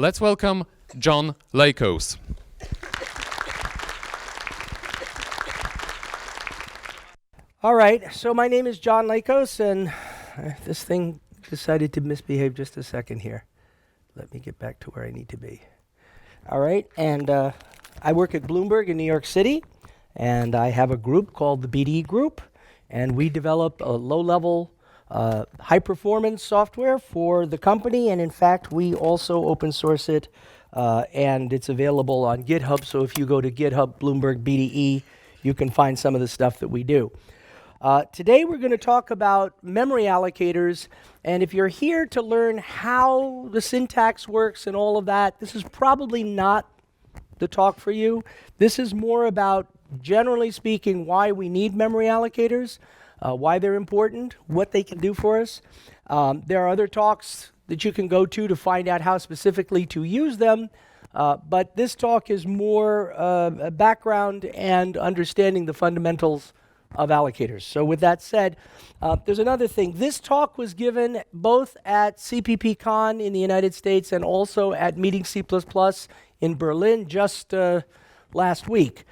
Let's welcome John Lakos. All right, so my name is John Lakos, and this thing decided to misbehave just a second here. Let me get back to where I need to be. All right, and I work at Bloomberg in New York City, and I have a group called the BDE Group, and we develop a low-level, high-performance software for the company, and in fact, we also open source it, and it's available on GitHub, so if you go to GitHub Bloomberg BDE, you can find some of the stuff that we do. Today we're going to talk about memory allocators, and if you're here to learn how the syntax works and all of that, this is probably not the talk for you. This is more about, generally speaking, why we need memory allocators, why they're important, what they can do for us. There are other talks that you can go to find out how specifically to use them, but this talk is more background and understanding the fundamentals of allocators. So with that said, there's another thing. This talk was given both at CPPCon in the United States and also at Meeting C++ in Berlin just last week.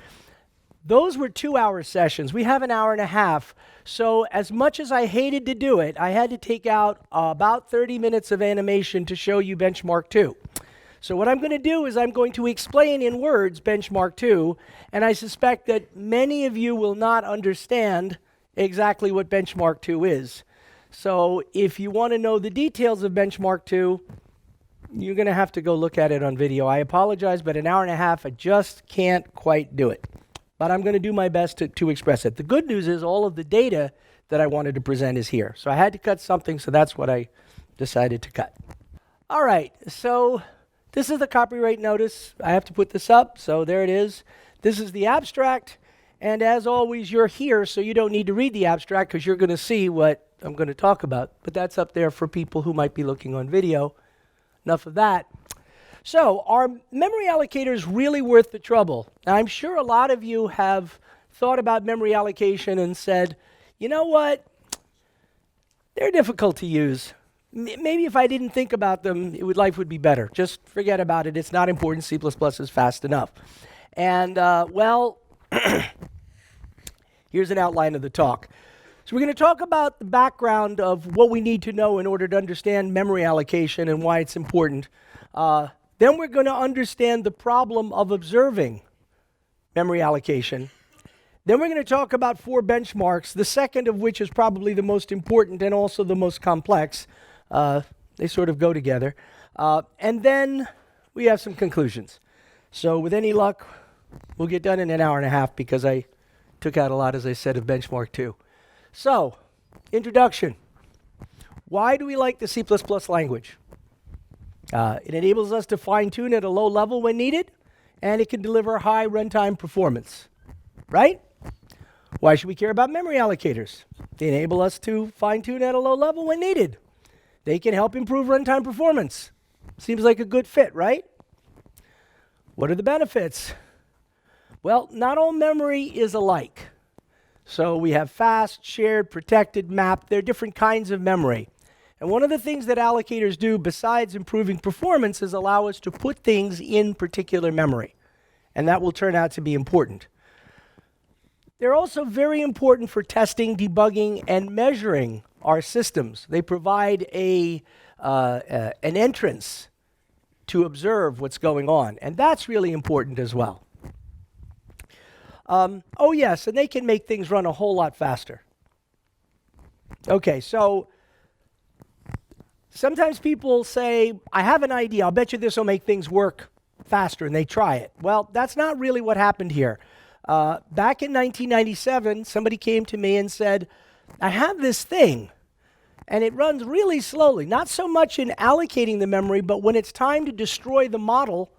Those were 2-hour sessions. We have an hour and a half. So as much as I hated to do it, I had to take out about 30 minutes of animation to show you Benchmark 2. So what I'm going to do is I'm going to explain in words Benchmark 2, and I suspect that many of you will not understand exactly what Benchmark 2 is. So if you want to know the details of Benchmark 2, you're going to have to go look at it on video. I apologize, but an hour and a half, I just can't quite do it. But I'm going to do my best to express it. The good news is all of the data that I wanted to present is here. So I had to cut something, so that's what I decided to cut. All right, so this is the copyright notice. I have to put this up, so there it is. This is the abstract, and as always, you're here, so you don't need to read the abstract because you're going to see what I'm going to talk about. But that's up there for people who might be looking on video. Enough of that. So, are memory allocators really worth the trouble? Now, I'm sure a lot of you have thought about memory allocation and said, you know what? They're difficult to use. Maybe if I didn't think about them, life would be better. Just forget about it. It's not important. C++ is fast enough. And, well, here's an outline of the talk. So we're going to talk about the background of what we need to know in order to understand memory allocation and why it's important. Then we're going to understand the problem of observing memory allocation. Then we're going to talk about 4 benchmarks, the second of which is probably the most important and also the most complex. They sort of go together. And then we have some conclusions. So with any luck, we'll get done in an hour and a half because I took out a lot, as I said, of Benchmark 2. So, introduction. Why do we like the C++ language? It enables us to fine-tune at a low level when needed, and it can deliver high runtime performance. Right? Why should we care about memory allocators? They enable us to fine-tune at a low level when needed. They can help improve runtime performance. Seems like a good fit, right? What are the benefits? Well, not all memory is alike. So we have fast, shared, protected, mapped. There are different kinds of memory. And one of the things that allocators do, besides improving performance, is allow us to put things in particular memory. And that will turn out to be important. They're also very important for testing, debugging, and measuring our systems. They provide an entrance to observe what's going on. And that's really important as well. Oh yes, and they can make things run a whole lot faster. Okay, so sometimes people say, I have an idea, I'll bet you this will make things work faster, and they try it. Well, that's not really what happened here. Back in 1997, somebody came to me and said, I have this thing, and it runs really slowly, not so much in allocating the memory, but when it's time to destroy the model,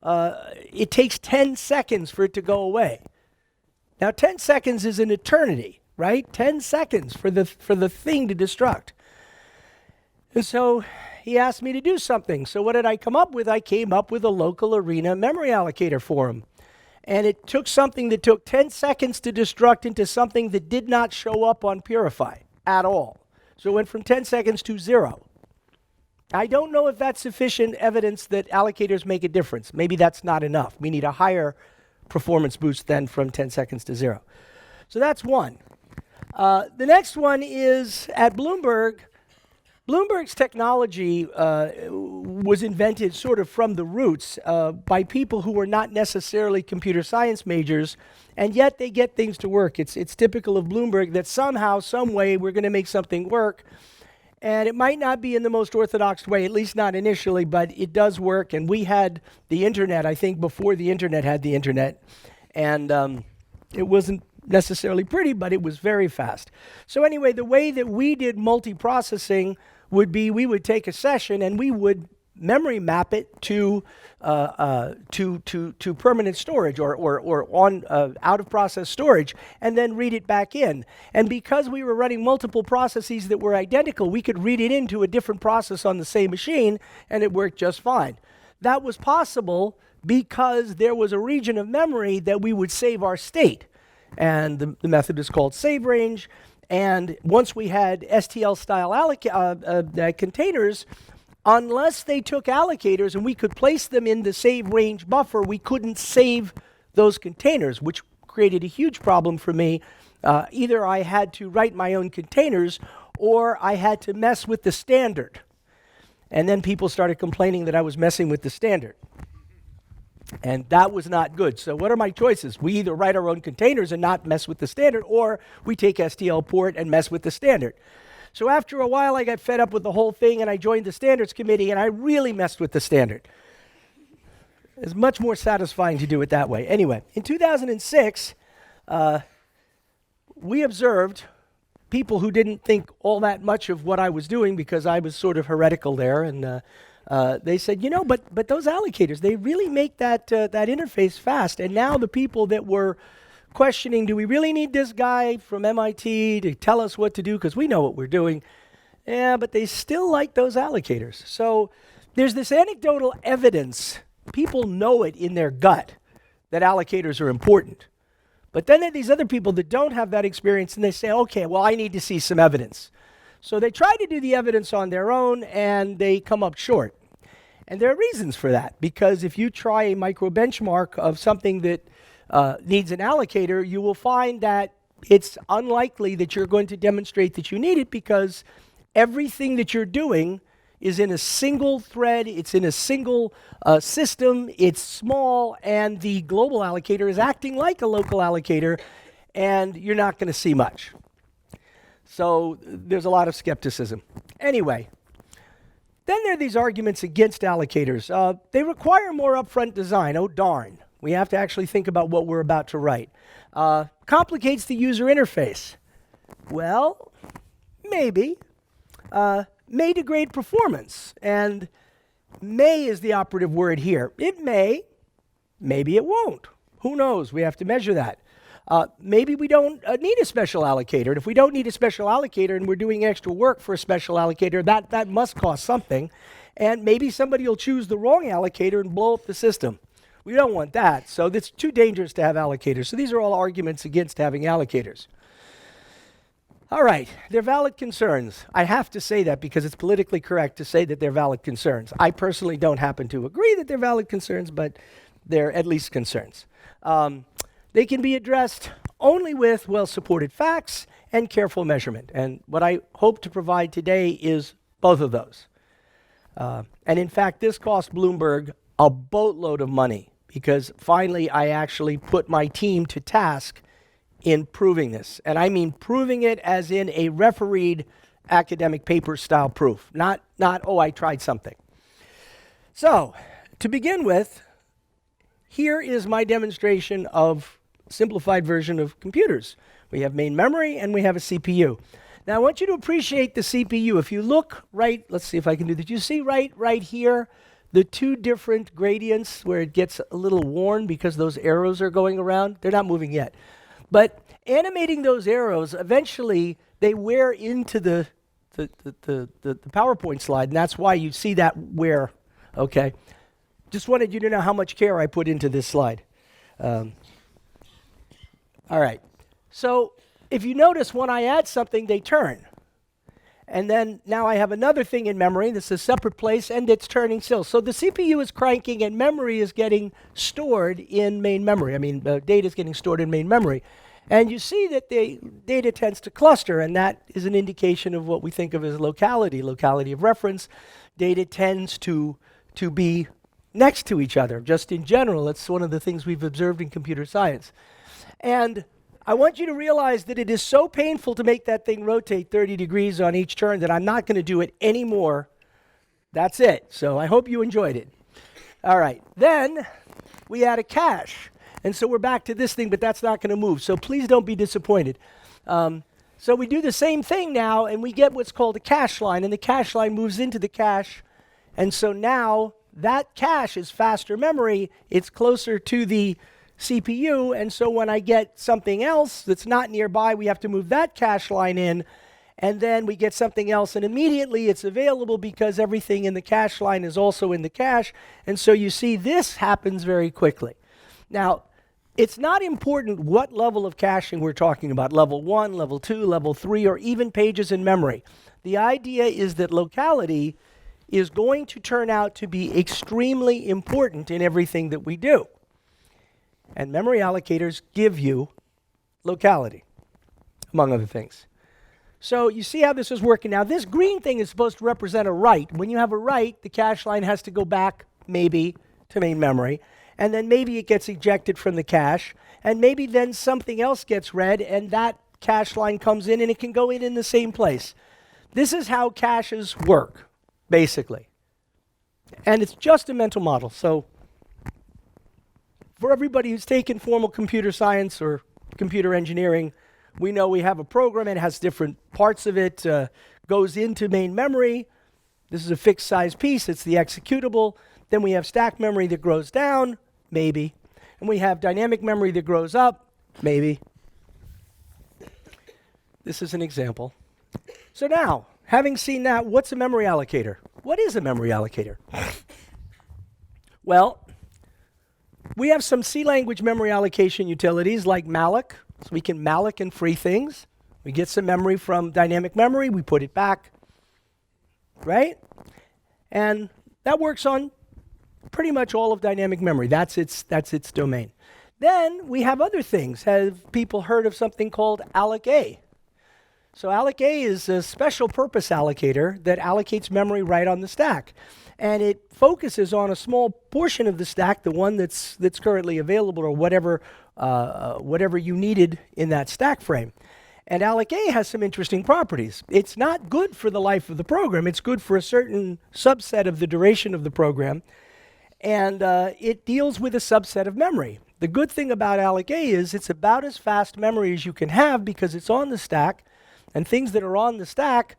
it takes 10 seconds for it to go away. Now, 10 seconds is an eternity, right? 10 seconds for the thing to destruct. And so he asked me to do something. So what did I come up with? I came up with a local arena memory allocator for him. And it took something that took 10 seconds to destruct into something that did not show up on Purify at all. So it went from 10 seconds to 0. I don't know if that's sufficient evidence that allocators make a difference. Maybe that's not enough. We need a higher performance boost than from 10 seconds to 0. So that's one. The next one is at Bloomberg. Bloomberg's technology was invented sort of from the roots by people who were not necessarily computer science majors, and yet they get things to work. It's typical of Bloomberg that somehow, some way, we're going to make something work. And it might not be in the most orthodox way, at least not initially, but it does work. And we had the internet, I think, before the internet had the internet. And it wasn't necessarily pretty, but it was very fast. So anyway, the way that we did multiprocessing would be we would take a session and we would memory map it to permanent storage or on out of process storage, and then read it back in. And because we were running multiple processes that were identical, we could read it into a different process on the same machine, and it worked just fine. That was possible because there was a region of memory that we would save our state, and the method is called save range. And once we had STL-style containers, unless they took allocators and we could place them in the save range buffer, we couldn't save those containers, which created a huge problem for me. Either I had to write my own containers or I had to mess with the standard. And then people started complaining that I was messing with the standard. And that was not good. So what are my choices? We either write our own containers and not mess with the standard, or we take STL port and mess with the standard. So after a while, I got fed up with the whole thing, and I joined the standards committee, and I really messed with the standard. It's much more satisfying to do it that way. Anyway, in 2006, we observed people who didn't think all that much of what I was doing because I was sort of heretical there, and they said, but those allocators, they really make that interface fast. And now the people that were questioning, do we really need this guy from MIT to tell us what to do? Because we know what we're doing. Yeah, but they still like those allocators. So there's this anecdotal evidence. People know it in their gut that allocators are important. But then there are these other people that don't have that experience, and they say, okay, well, I need to see some evidence. So they try to do the evidence on their own, and they come up short. And there are reasons for that, because if you try a micro benchmark of something that needs an allocator, you will find that it's unlikely that you're going to demonstrate that you need it, because everything that you're doing is in a single thread, it's in a single system, it's small, and the global allocator is acting like a local allocator, and you're not going to see much. So there's a lot of skepticism. Anyway, then there are these arguments against allocators. They require more upfront design. Oh, darn. We have to actually think about what we're about to write. Complicates the user interface. Well, maybe. May degrade performance. And may is the operative word here. It may. Maybe it won't. Who knows? We have to measure that. Maybe we don't need a special allocator. And if we don't need a special allocator and we're doing extra work for a special allocator, that must cost something. And maybe somebody will choose the wrong allocator and blow up the system. We don't want that. So it's too dangerous to have allocators. So these are all arguments against having allocators. All right, they're valid concerns. I have to say that because it's politically correct to say that they're valid concerns. I personally don't happen to agree that they're valid concerns, but they're at least concerns. They can be addressed only with well-supported facts and careful measurement. And what I hope to provide today is both of those. And in fact, this cost Bloomberg a boatload of money, because finally I actually put my team to task in proving this. And I mean proving it as in a refereed academic paper style proof, not oh, I tried something. So, to begin with, here is my demonstration of simplified version of computers. We have main memory and we have a CPU. Now I want you to appreciate the CPU. If you look right, let's see if I can do this. You see right here, the two different gradients where it gets a little worn because those arrows are going around? They're not moving yet. But animating those arrows, eventually they wear into the PowerPoint slide, and that's why you see that wear, okay? Just wanted you to know how much care I put into this slide. All right, so if you notice when I add something, they turn. And then now I have another thing in memory. This is a separate place, and it's turning still. So the CPU is cranking, and memory is getting stored in main memory. Data is getting stored in main memory. And you see that the data tends to cluster, and that is an indication of what we think of as locality of reference. Data tends to be next to each other, just in general. It's one of the things we've observed in computer science. And I want you to realize that it is so painful to make that thing rotate 30 degrees on each turn that I'm not going to do it anymore. That's it. So I hope you enjoyed it. All right. Then we add a cache. And so we're back to this thing, but that's not going to move. So please don't be disappointed. So we do the same thing now, and we get what's called a cache line. And the cache line moves into the cache. And so now that cache is faster memory. It's closer to the CPU, and so when I get something else that's not nearby, we have to move that cache line in, and then we get something else, and immediately it's available because everything in the cache line is also in the cache, and so you see this happens very quickly. Now, it's not important what level of caching we're talking about, level 1, level 2, level 3, or even pages in memory. The idea is that locality is going to turn out to be extremely important in everything that we do. And memory allocators give you locality, among other things. So you see how this is working. Now, this green thing is supposed to represent a write. When you have a write, the cache line has to go back, maybe, to main memory. And then maybe it gets ejected from the cache. And maybe then something else gets read, and that cache line comes in, and it can go in the same place. This is how caches work, basically. And it's just a mental model. So for everybody who's taken formal computer science or computer engineering, we know we have a program, and it has different parts of it, goes into main memory. This is a fixed size piece, it's the executable. Then we have stack memory that grows down, maybe. And we have dynamic memory that grows up, maybe. This is an example. So now, having seen that, what's a memory allocator? What is a memory allocator? Well, we have some C language memory allocation utilities like malloc. So we can malloc and free things. We get some memory from dynamic memory, we put it back, right? And that works on pretty much all of dynamic memory. That's its domain. Then we have other things. Have people heard of something called alloc-A? So alloc-A is a special purpose allocator that allocates memory right on the stack. And it focuses on a small portion of the stack, the one that's currently available, or whatever you needed in that stack frame. And alloc-A has some interesting properties. It's not good for the life of the program. It's good for a certain subset of the duration of the program. And it deals with a subset of memory. The good thing about alloc-A is it's about as fast memory as you can have because it's on the stack, and things that are on the stack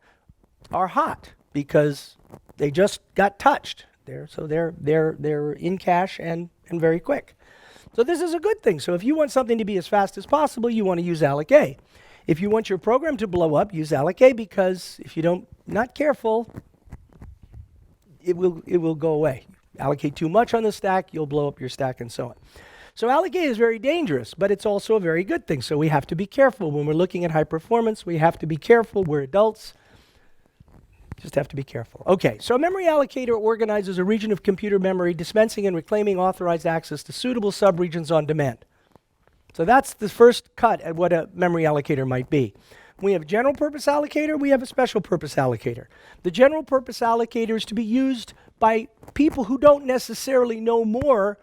are hot because they just got touched. They're in cache and very quick. So this is a good thing. So if you want something to be as fast as possible, you want to use alloc-A. If you want your program to blow up, use alloc-A, because if you not careful, it will go away. Allocate too much on the stack, you'll blow up your stack, and so on. So alloc-A is very dangerous, but it's also a very good thing. So we have to be careful when we're looking at high performance. We have to be careful. We're adults. Just have to be careful. Okay, so a memory allocator organizes a region of computer memory, dispensing and reclaiming authorized access to suitable subregions on demand. So that's the first cut at what a memory allocator might be. We have a general purpose allocator, we have a special purpose allocator. The general purpose allocator is to be used by people who don't necessarily know more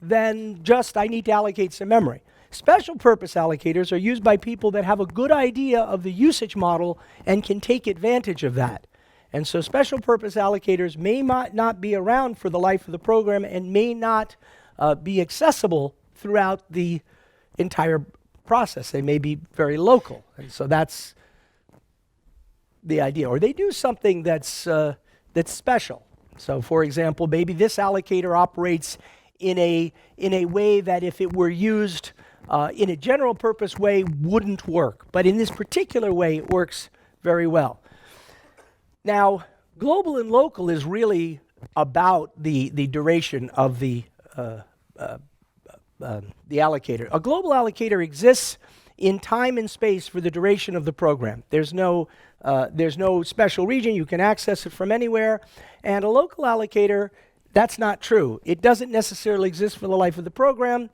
than just I need to allocate some memory. Special purpose allocators are used by people that have a good idea of the usage model and can take advantage of that. And so special purpose allocators may not be around for the life of the program and may not be accessible throughout the entire process. They may be very local. And so that's the idea. Or they do something that's special. So for example, maybe this allocator operates in a way that if it were used in a general purpose way wouldn't work. But in this particular way, it works very well. Now, global and local is really about the duration of the allocator. A global allocator exists in time and space for the duration of the program. There's no special region. You can access it from anywhere. And a local allocator, that's not true. It doesn't necessarily exist for the life of the program,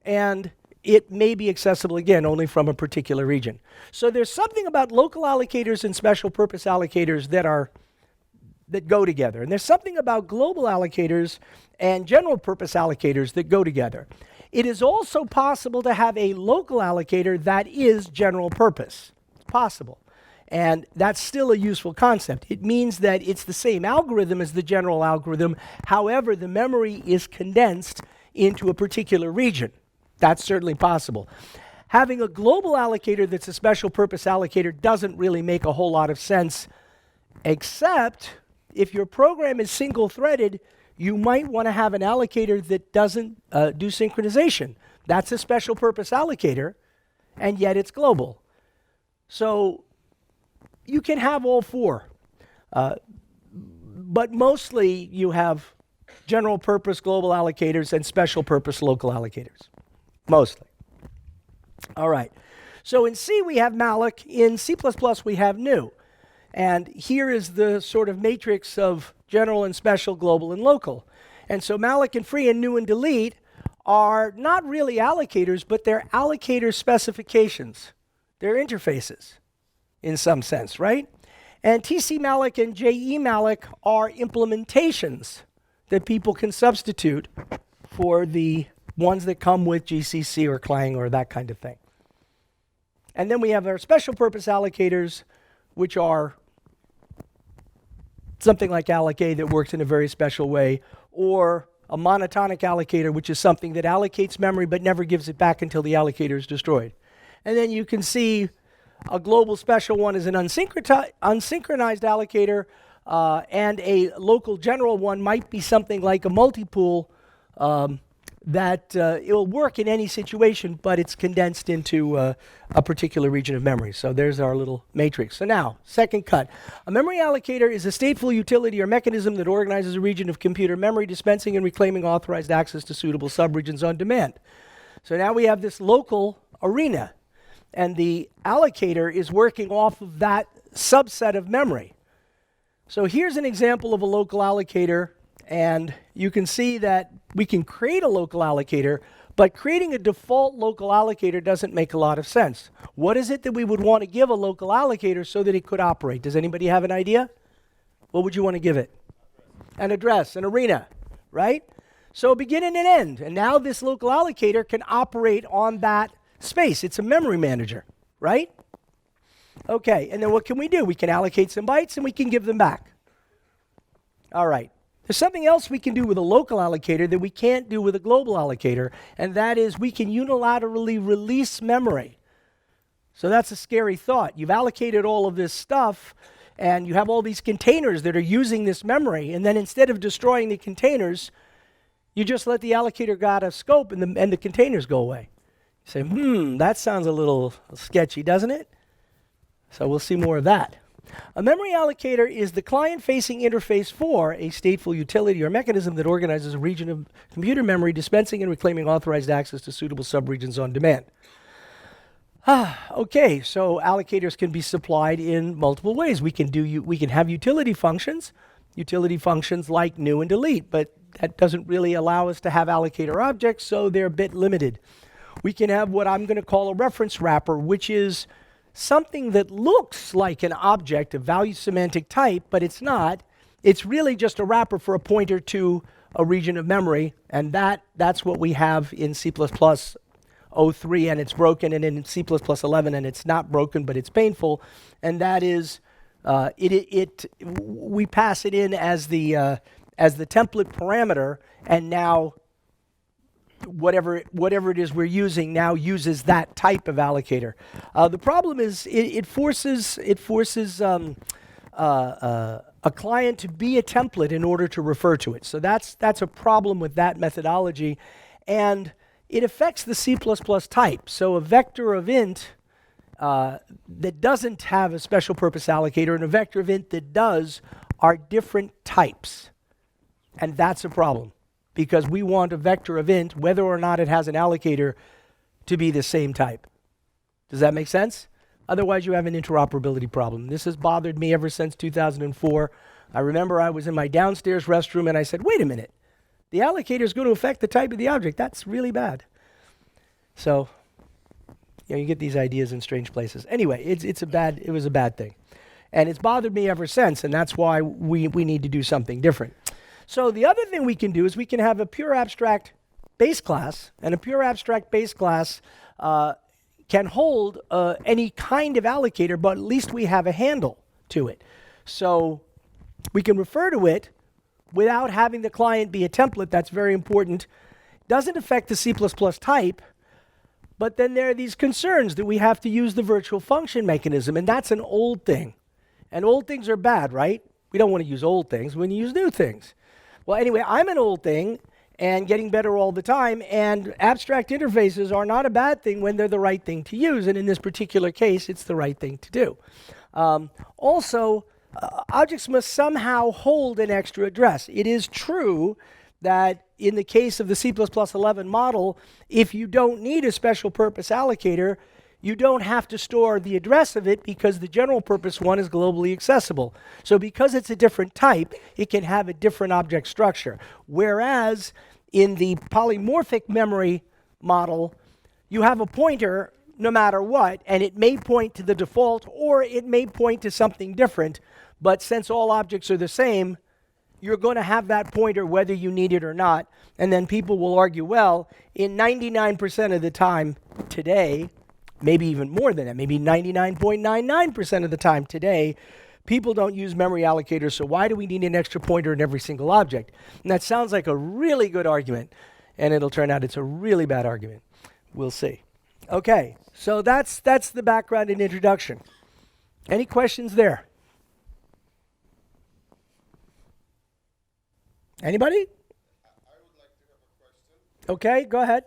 and it may be accessible, again, only from a particular region. So there's something about local allocators and special purpose allocators that go together. And there's something about global allocators and general purpose allocators that go together. It is also possible to have a local allocator that is general purpose. It's possible. And that's still a useful concept. It means that it's the same algorithm as the general algorithm. However, the memory is condensed into a particular region. That's certainly possible. Having a global allocator that's a special purpose allocator doesn't really make a whole lot of sense, except if your program is single-threaded, you might want to have an allocator that doesn't do synchronization. That's a special purpose allocator, and yet it's global. So you can have all four, but mostly you have general purpose global allocators and special purpose local allocators, mostly. All right, so in C we have malloc, in C++ we have new. And here is the sort of matrix of general and special, global and local. And so malloc and free and new and delete are not really allocators, but they're allocator specifications. They're interfaces in some sense, right? And TC malloc and JE malloc are implementations that people can substitute for the ones that come with GCC or Clang or that kind of thing. And then we have our special purpose allocators, which are something like alloc that works in a very special way, or a monotonic allocator, which is something that allocates memory but never gives it back until the allocator is destroyed. And then you can see a global special one is an unsynchronized allocator, and a local general one might be something like a multipool that it will work in any situation, but it's condensed into a particular region of memory. So there's our little matrix. So now, second cut. A memory allocator is a stateful utility or mechanism that organizes a region of computer memory, dispensing and reclaiming authorized access to suitable subregions on demand. So now we have this local arena, and the allocator is working off of that subset of memory. So here's an example of a local allocator, and you can see that we can create a local allocator, but creating a default local allocator doesn't make a lot of sense. What is it that we would want to give a local allocator so that it could operate? Does anybody have an idea? What would you want to give it? An address, an arena, right? So begin and an end. And now this local allocator can operate on that space. It's a memory manager, right? Okay, and then what can we do? We can allocate some bytes and we can give them back. All right. There's something else we can do with a local allocator that we can't do with a global allocator, and that is we can unilaterally release memory. So that's a scary thought. You've allocated all of this stuff, and you have all these containers that are using this memory, and then instead of destroying the containers, you just let the allocator go out of scope and the containers go away. You say, that sounds a little sketchy, doesn't it? So we'll see more of that. A memory allocator is the client-facing interface for a stateful utility or mechanism that organizes a region of computer memory, dispensing and reclaiming authorized access to suitable subregions on demand. Okay, so allocators can be supplied in multiple ways. We can have utility functions like new and delete, but that doesn't really allow us to have allocator objects, so they're a bit limited. We can have what I'm going to call a reference wrapper, which is something that looks like an object of value semantic type, but it's not. It's really just a wrapper for a pointer to a region of memory, and that's what we have in C++ 03, and it's broken, and in C++ 11, and it's not broken, but it's painful, and that is we pass it in as the template parameter, and now whatever it is we're using now uses that type of allocator. The problem is it forces a client to be a template in order to refer to it. So that's a problem with that methodology, and it affects the C++ type. So a vector of int that doesn't have a special purpose allocator and a vector of int that does are different types, and that's a problem, because we want a vector of int, whether or not it has an allocator, to be the same type. Does that make sense? Otherwise, you have an interoperability problem. This has bothered me ever since 2004. I remember I was in my downstairs restroom and I said, wait a minute, the allocator is going to affect the type of the object. That's really bad. So, you get these ideas in strange places. Anyway, it was a bad thing. And it's bothered me ever since, and that's why we need to do something different. So the other thing we can do is we can have a pure abstract base class, and a pure abstract base class can hold any kind of allocator, but at least we have a handle to it. So we can refer to it without having the client be a template. That's very important. Doesn't affect the C++ type, but then there are these concerns that we have to use the virtual function mechanism, and that's an old thing. And old things are bad, right? We don't want to use old things. We want to use new things. Well, anyway, I'm an old thing and getting better all the time, and abstract interfaces are not a bad thing when they're the right thing to use, and in this particular case, it's the right thing to do. Also, objects must somehow hold an extra address. It is true that in the case of the C++11 model, if you don't need a special purpose allocator, you don't have to store the address of it because the general purpose one is globally accessible. So because it's a different type, it can have a different object structure. Whereas in the polymorphic memory model, you have a pointer no matter what, and it may point to the default or it may point to something different, but since all objects are the same, you're going to have that pointer whether you need it or not. And then people will argue, well, in 99% of the time today, maybe even more than that, maybe 99.99% of the time today, people don't use memory allocators, so why do we need an extra pointer in every single object? And that sounds like a really good argument, and it'll turn out it's a really bad argument. We'll see. Okay, so that's the background and introduction. Any questions there? Anybody? I would like to have a question. Okay, go ahead.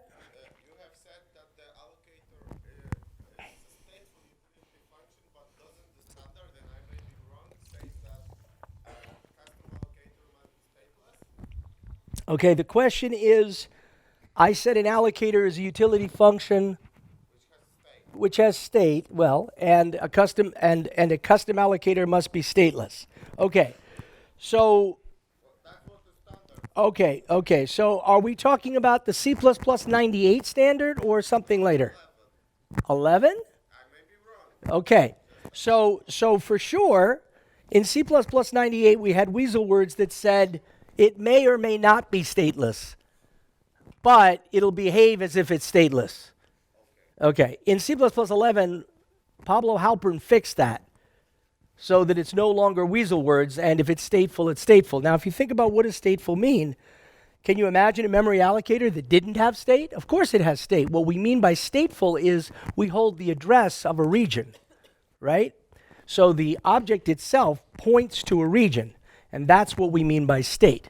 You have said that the allocator is a stateful utility function, but doesn't the standard, and I may be wrong, say that custom allocator must be stateless? Okay, the question is, I said an allocator is a utility function which has state, well, and a custom allocator must be stateless. Okay, so Okay, so are we talking about the C++ 98 standard or something later? 11? I may be wrong. Okay, so for sure, in C++ 98 we had weasel words that said it may or may not be stateless, but it'll behave as if it's stateless. Okay, in C++ 11, Pablo Halpern fixed that, so that it's no longer weasel words, and if it's stateful, it's stateful. Now, if you think about what does stateful mean, can you imagine a memory allocator that didn't have state? Of course it has state. What we mean by stateful is we hold the address of a region, right? So the object itself points to a region, and that's what we mean by state.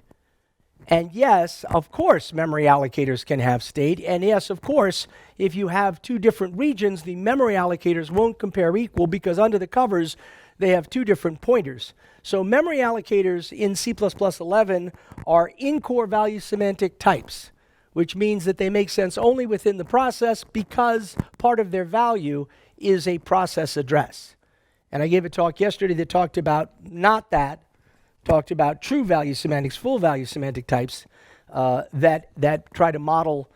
And yes, of course, memory allocators can have state, and yes, of course, if you have two different regions, the memory allocators won't compare equal because under the covers, they have two different pointers. So memory allocators in C++11 are in-core value semantic types, which means that they make sense only within the process because part of their value is a process address. And I gave a talk yesterday that talked about talked about true value semantics, full value semantic types that try to model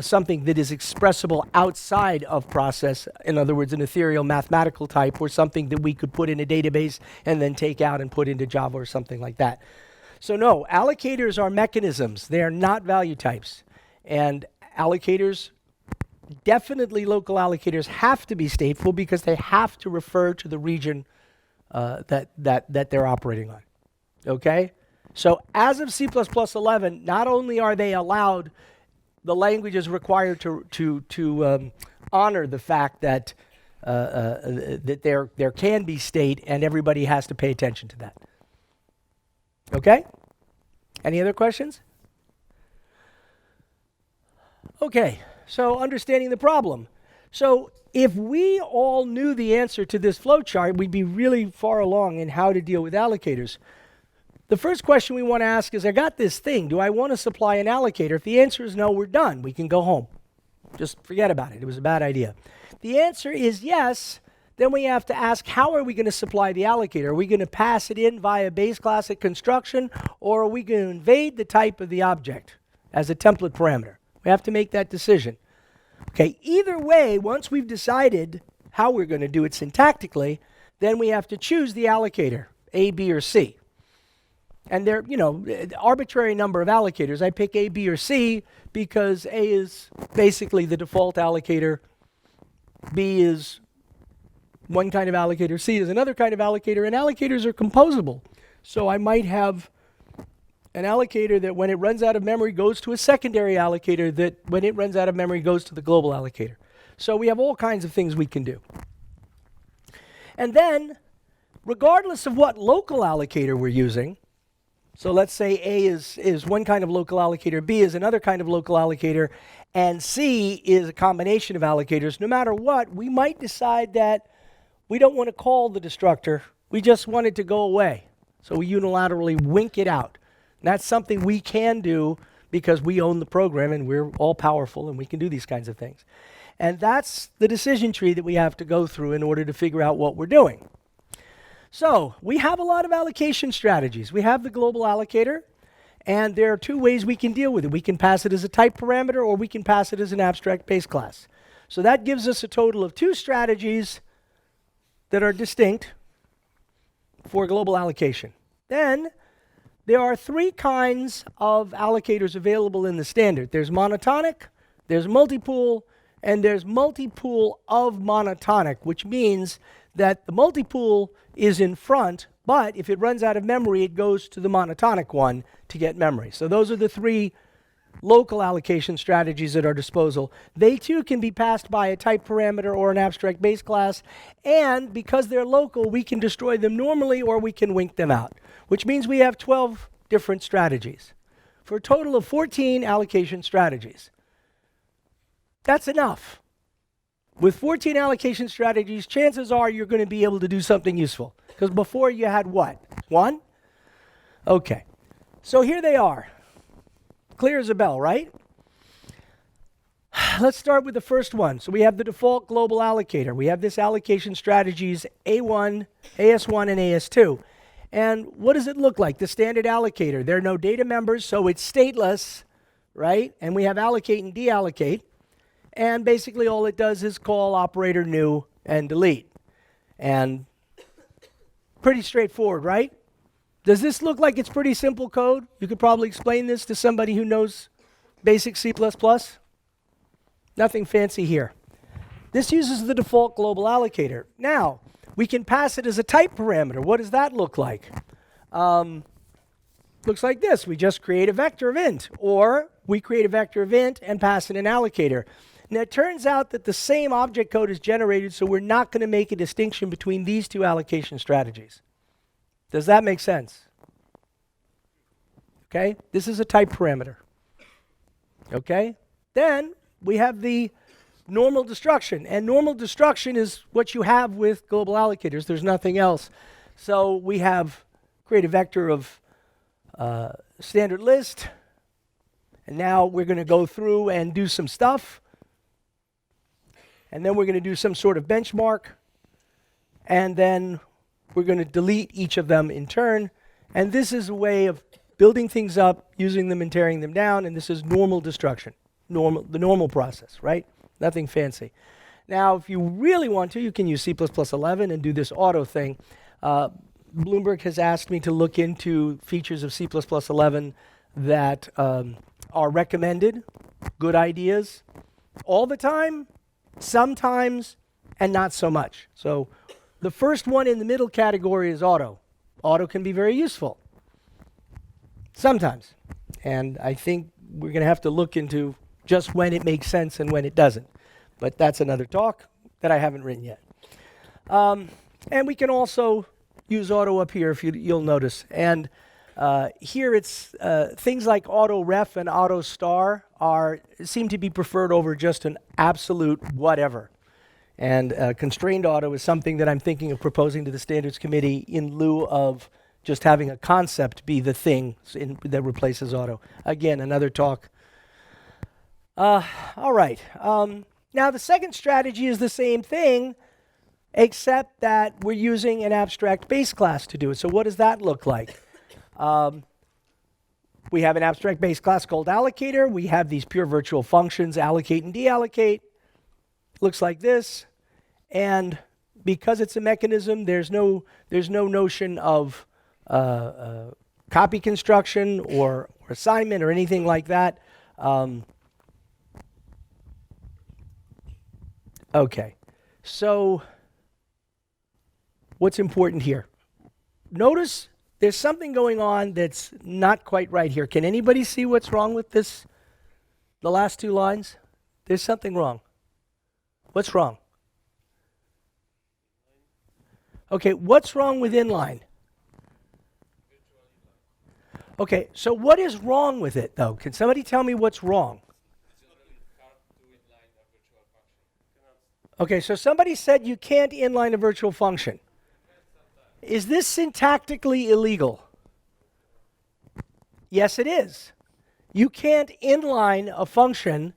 something that is expressible outside of process, in other words, an ethereal mathematical type or something that we could put in a database and then take out and put into Java or something like that. So no, allocators are mechanisms. They are not value types. And allocators, definitely local allocators, have to be stateful because they have to refer to the region that they're operating on. Okay? So as of C++11, not only are they allowed, the language is required to honor the fact that there can be state, and everybody has to pay attention to that. Okay? Any other questions? Okay, so understanding the problem. So if we all knew the answer to this flowchart, we'd be really far along in how to deal with allocators. The first question we want to ask is, I got this thing. Do I want to supply an allocator? If the answer is no, we're done. We can go home. Just forget about it. It was a bad idea. The answer is yes. Then we have to ask, how are we going to supply the allocator? Are we going to pass it in via base class at construction, or are we going to invade the type of the object as a template parameter? We have to make that decision. Okay, either way, once we've decided how we're going to do it syntactically, then we have to choose the allocator, A, B, or C. And there, arbitrary number of allocators. I pick A, B, or C because A is basically the default allocator, B is one kind of allocator, C is another kind of allocator, and allocators are composable. So I might have an allocator that when it runs out of memory goes to a secondary allocator that when it runs out of memory goes to the global allocator. So we have all kinds of things we can do. And then, regardless of what local allocator we're using, so let's say A is one kind of local allocator, B is another kind of local allocator, and C is a combination of allocators. No matter what, we might decide that we don't want to call the destructor, we just want it to go away. So we unilaterally wink it out. And that's something we can do because we own the program and we're all powerful and we can do these kinds of things. And that's the decision tree that we have to go through in order to figure out what we're doing. So we have a lot of allocation strategies. We have the global allocator, and there are two ways we can deal with it. We can pass it as a type parameter, or we can pass it as an abstract base class. So that gives us a total of two strategies that are distinct for global allocation. Then there are three kinds of allocators available in the standard. There's monotonic, there's multipool, and there's multipool of monotonic, which means that the multipool is in front, but if it runs out of memory, it goes to the monotonic one to get memory. So those are the three local allocation strategies at our disposal. They too can be passed by a type parameter or an abstract base class, and because they're local, we can destroy them normally or we can wink them out, which means we have 12 different strategies for a total of 14 allocation strategies. That's enough. With 14 allocation strategies, chances are you're going to be able to do something useful. Because before you had what? One? Okay. So here they are. Clear as a bell, right? Let's start with the first one. So we have the default global allocator. We have this allocation strategies A1, AS1, and AS2. And what does it look like? The standard allocator. There are no data members, so it's stateless, right? And we have allocate and deallocate. And basically all it does is call operator new and delete. And pretty straightforward, right? Does this look like it's pretty simple code? You could probably explain this to somebody who knows basic C++. Nothing fancy here. This uses the default global allocator. Now, we can pass it as a type parameter. What does that look like? Looks like this. We just create a vector of int, or we create a vector of int and pass it an allocator. Now, it turns out that the same object code is generated, so we're not going to make a distinction between these two allocation strategies. Does that make sense? Okay, this is a type parameter. Okay, then we have the normal destruction, and normal destruction is what you have with global allocators. There's nothing else. So we have create a vector of standard list, and now we're going to go through and do some stuff. And then we're going to do some sort of benchmark. And then we're going to delete each of them in turn. And this is a way of building things up, using them and tearing them down. And this is normal destruction, the normal process, right? Nothing fancy. Now, if you really want to, you can use C++11 and do this auto thing. Bloomberg has asked me to look into features of C++11 that are recommended, good ideas, all the time, sometimes, and not so much. So the first one in the middle category is auto. Auto can be very useful. Sometimes. And I think we're going to have to look into just when it makes sense and when it doesn't. But that's another talk that I haven't written yet. And we can also use auto up here, if you'll notice. And here it's things like auto ref and auto star seem to be preferred over just an absolute whatever. And constrained auto is something that I'm thinking of proposing to the standards committee in lieu of just having a concept be the thing that replaces auto. Again, another talk. All right. Now the second strategy is the same thing, except that we're using an abstract base class to do it. So what does that look like? We have an abstract base class called allocator. We have these pure virtual functions, allocate and deallocate. Looks like this. And because it's a mechanism, there's no notion of copy construction or assignment or anything like that. Okay, so what's important here? Notice there's something going on that's not quite right here. Can anybody see what's wrong with this? The last two lines? There's something wrong. What's wrong? Okay, what's wrong with inline? Okay, so what is wrong with it, though? Can somebody tell me what's wrong? Okay, so somebody said you can't inline a virtual function. Is this syntactically illegal? Yes, it is. You can't inline a function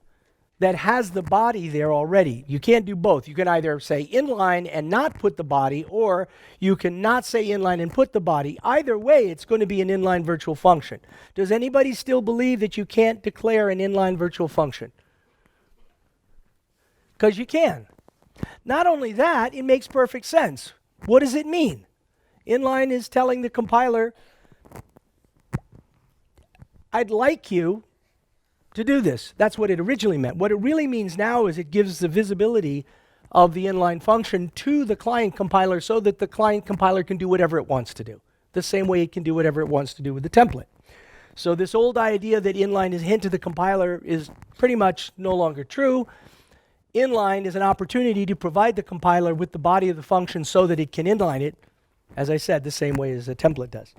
that has the body there already. You can't do both. You can either say inline and not put the body, or you can not say inline and put the body. Either way, it's going to be an inline virtual function. Does anybody still believe that you can't declare an inline virtual function? Because you can. Not only that, it makes perfect sense. What does it mean? Inline is telling the compiler, I'd like you to do this. That's what it originally meant. What it really means now is it gives the visibility of the inline function to the client compiler so that the client compiler can do whatever it wants to do, the same way it can do whatever it wants to do with the template. So this old idea that inline is a hint to the compiler is pretty much no longer true. Inline is an opportunity to provide the compiler with the body of the function so that it can inline it, as I said, the same way as a template does.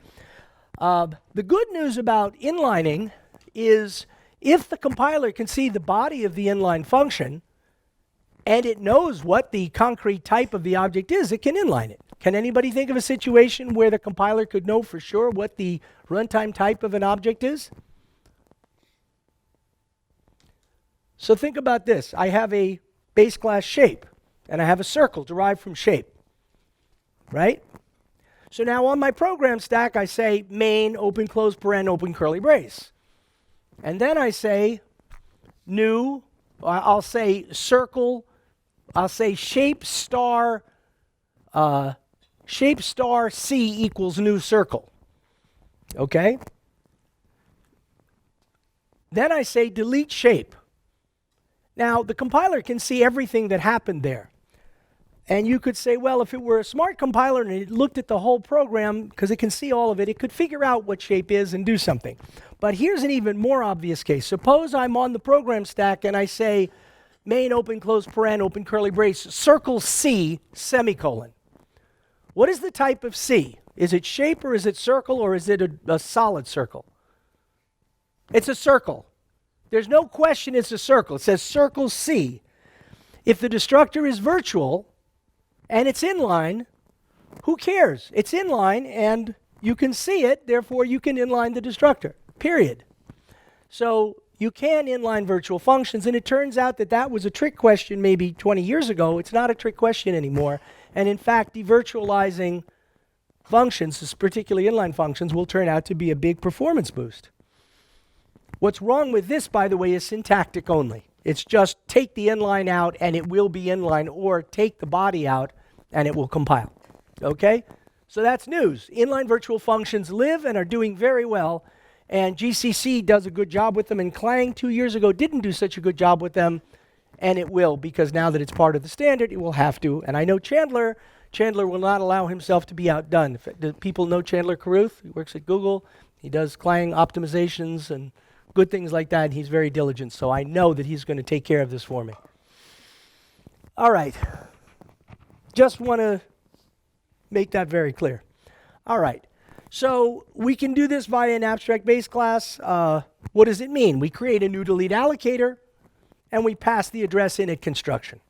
The good news about inlining is if the compiler can see the body of the inline function and it knows what the concrete type of the object is, it can inline it. Can anybody think of a situation where the compiler could know for sure what the runtime type of an object is? So think about this. I have a base class shape, and I have a circle derived from shape, right? So now on my program stack, I say main, open close paren, open curly brace. And then I say new, I'll say circle, I'll say shape star C equals new circle. Okay? Then I say delete shape. Now, the compiler can see everything that happened there. And you could say, well, if it were a smart compiler and it looked at the whole program, because it can see all of it, it could figure out what shape is and do something. But here's an even more obvious case. Suppose I'm on the program stack and I say main, open, close paren, open curly brace, circle C, semicolon. What is the type of C? Is it shape or is it circle or is it a solid circle? It's a circle. There's no question it's a circle. It says circle C. If the destructor is virtual and it's inline, who cares? It's inline and you can see it, therefore you can inline the destructor, period. So you can inline virtual functions, and it turns out that that was a trick question maybe 20 years ago. It's not a trick question anymore. And in fact, devirtualizing functions, particularly inline functions, will turn out to be a big performance boost. What's wrong with this, by the way, is syntactic only. It's just take the inline out and it will be inline, or take the body out and it will compile. Okay? So that's news. Inline virtual functions live and are doing very well, and GCC does a good job with them, and Clang 2 years ago didn't do such a good job with them, and it will, because now that it's part of the standard, it will have to. And I know Chandler will not allow himself to be outdone. Do people know Chandler Carruth? He works at Google. He does Clang optimizations and good things like that, and he's very diligent, so I know that he's going to take care of this for me. All right. Just want to make that very clear. All right. So we can do this via an abstract base class. What does it mean? We create a new delete allocator, and we pass the address init construction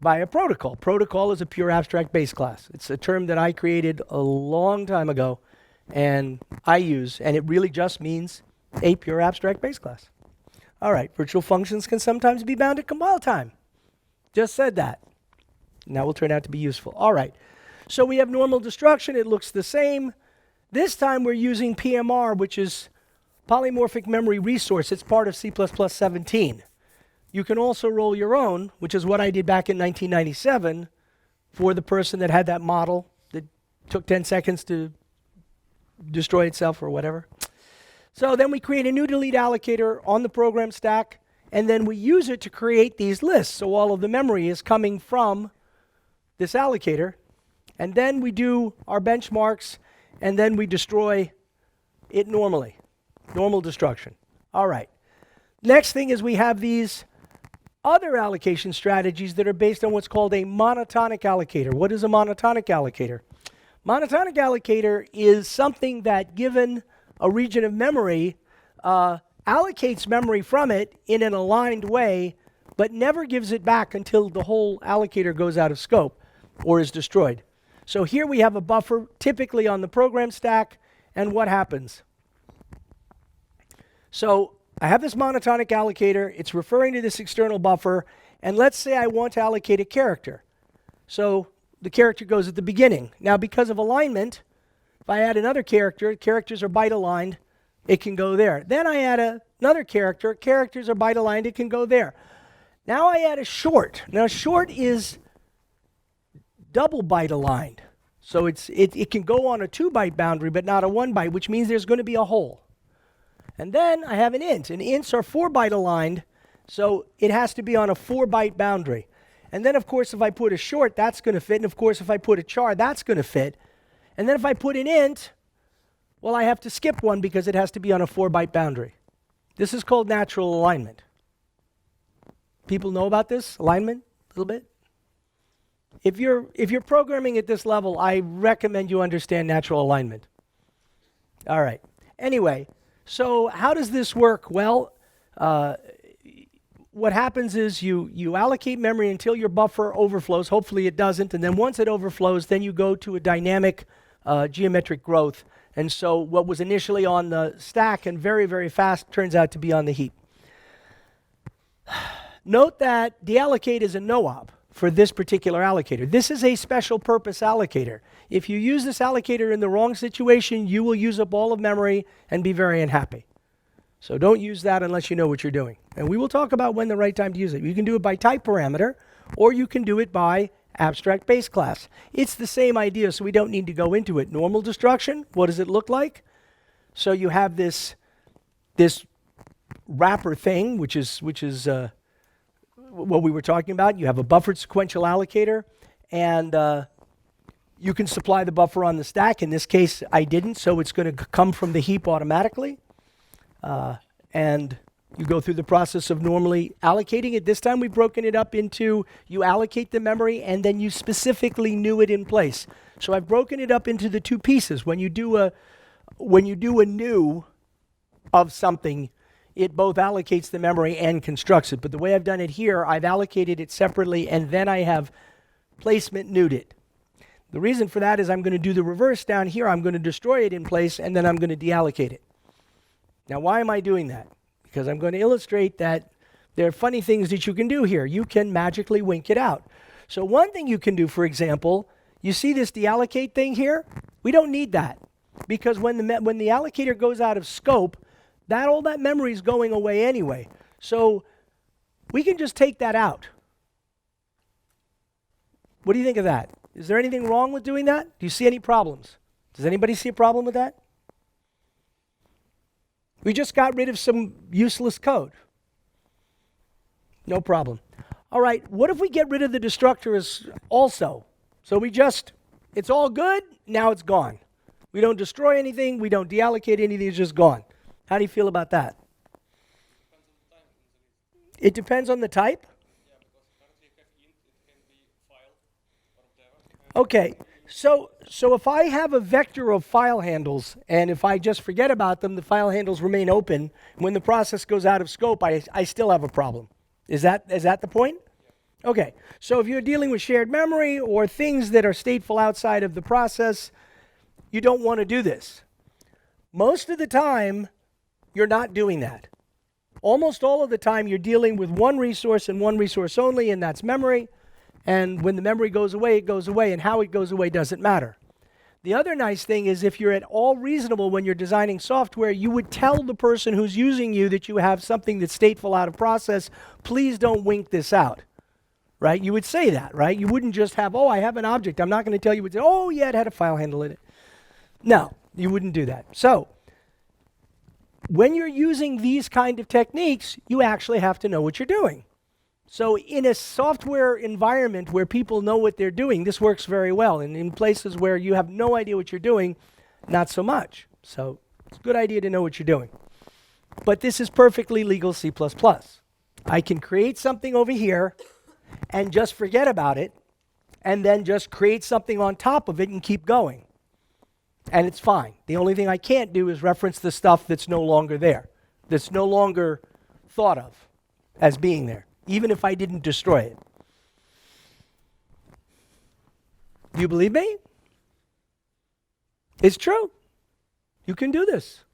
via protocol. Protocol is a pure abstract base class. It's a term that I created a long time ago, and I use, and it really just means a pure abstract base class. All right, virtual functions can sometimes be bound at compile time. Just said that. Now will turn out to be useful. All right, so we have normal destruction. It looks the same. This time we're using PMR, which is polymorphic memory resource. It's part of C++ 17. You can also roll your own, which is what I did back in 1997 for the person that had that model that took 10 seconds to destroy itself or whatever. So then we create a new delete allocator on the program stack, and then we use it to create these lists. So all of the memory is coming from this allocator, and then we do our benchmarks, and then we destroy it normally. Normal destruction. All right. Next thing is we have these other allocation strategies that are based on what's called a monotonic allocator. What is a monotonic allocator? Monotonic allocator is something that, given a region of memory, allocates memory from it in an aligned way, but never gives it back until the whole allocator goes out of scope or is destroyed. So here we have a buffer, typically on the program stack, and what happens? So I have this monotonic allocator. It's referring to this external buffer, and let's say I want to allocate a character. So the character goes at the beginning. Now, because of alignment, if I add another character, characters are byte aligned, it can go there. Then I add another character, characters are byte aligned, it can go there. Now I add a short. Now short is double byte aligned. So it can go on a 2-byte boundary, but not a 1-byte, which means there's going to be a hole. And then I have an int, and ints are 4-byte aligned, so it has to be on a 4-byte boundary. And then, of course, if I put a short, that's going to fit, and of course, if I put a char, that's going to fit. And then if I put an int, well, I have to skip one because it has to be on a 4-byte boundary. This is called natural alignment. People know about this, alignment, a little bit? If you're programming at this level, I recommend you understand natural alignment. All right. Anyway, so how does this work? Well, what happens is you allocate memory until your buffer overflows. Hopefully it doesn't. And then once it overflows, then you go to a dynamic geometric growth. And so what was initially on the stack and very, very fast turns out to be on the heap. Note that deallocate is a no-op for this particular allocator. This is a special purpose allocator. If you use this allocator in the wrong situation, you will use up all of memory and be very unhappy. So don't use that unless you know what you're doing. And we will talk about when the right time to use it. You can do it by type parameter, or you can do it by abstract base class. It's the same idea, so we don't need to go into it. Normal destruction, what does it look like? So you have this wrapper thing, which is what we were talking about. You have a buffered sequential allocator, and you can supply the buffer on the stack. In this case, I didn't, so it's going to come from the heap automatically. And you go through the process of normally allocating it. This time we've broken it up into you allocate the memory and then you specifically new it in place. So I've broken it up into the two pieces. When you do a new of something, it both allocates the memory and constructs it. But the way I've done it here, I've allocated it separately and then I have placement newed it. The reason for that is I'm going to do the reverse down here. I'm going to destroy it in place and then I'm going to deallocate it. Now, why am I doing that? Because I'm going to illustrate that there are funny things that you can do here. You can magically wink it out. So one thing you can do, for example, you see this deallocate thing here? We don't need that. Because when the allocator goes out of scope, all that memory is going away anyway. So we can just take that out. What do you think of that? Is there anything wrong with doing that? Do you see any problems? Does anybody see a problem with that? We just got rid of some useless code. No problem. All right, what if we get rid of the destructors also? So it's all good, now it's gone. We don't destroy anything, we don't deallocate anything, it's just gone. How do you feel about that? It depends on the type? Okay, so if I have a vector of file handles, and if I just forget about them, the file handles remain open. When the process goes out of scope, I still have a problem. Is that the point? Okay, so if you're dealing with shared memory or things that are stateful outside of the process, you don't want to do this. Most of the time, you're not doing that. Almost all of the time you're dealing with one resource and one resource only, and that's memory. And when the memory goes away, it goes away, and how it goes away doesn't matter. The other nice thing is if you're at all reasonable when you're designing software, you would tell the person who's using you that you have something that's stateful out of process. Please don't wink this out, right? You would say that, right? You wouldn't just have, oh, I have an object. I'm not going to tell you, would say, oh, yeah, it had a file handle in it. No, you wouldn't do that. So when you're using these kind of techniques, you actually have to know what you're doing. So in a software environment where people know what they're doing, this works very well. And in places where you have no idea what you're doing, not so much. So it's a good idea to know what you're doing. But this is perfectly legal C++. I can create something over here and just forget about it, and then just create something on top of it and keep going. And it's fine. The only thing I can't do is reference the stuff that's no longer there, that's no longer thought of as being there, even if I didn't destroy it. Do you believe me? It's true. You can do this.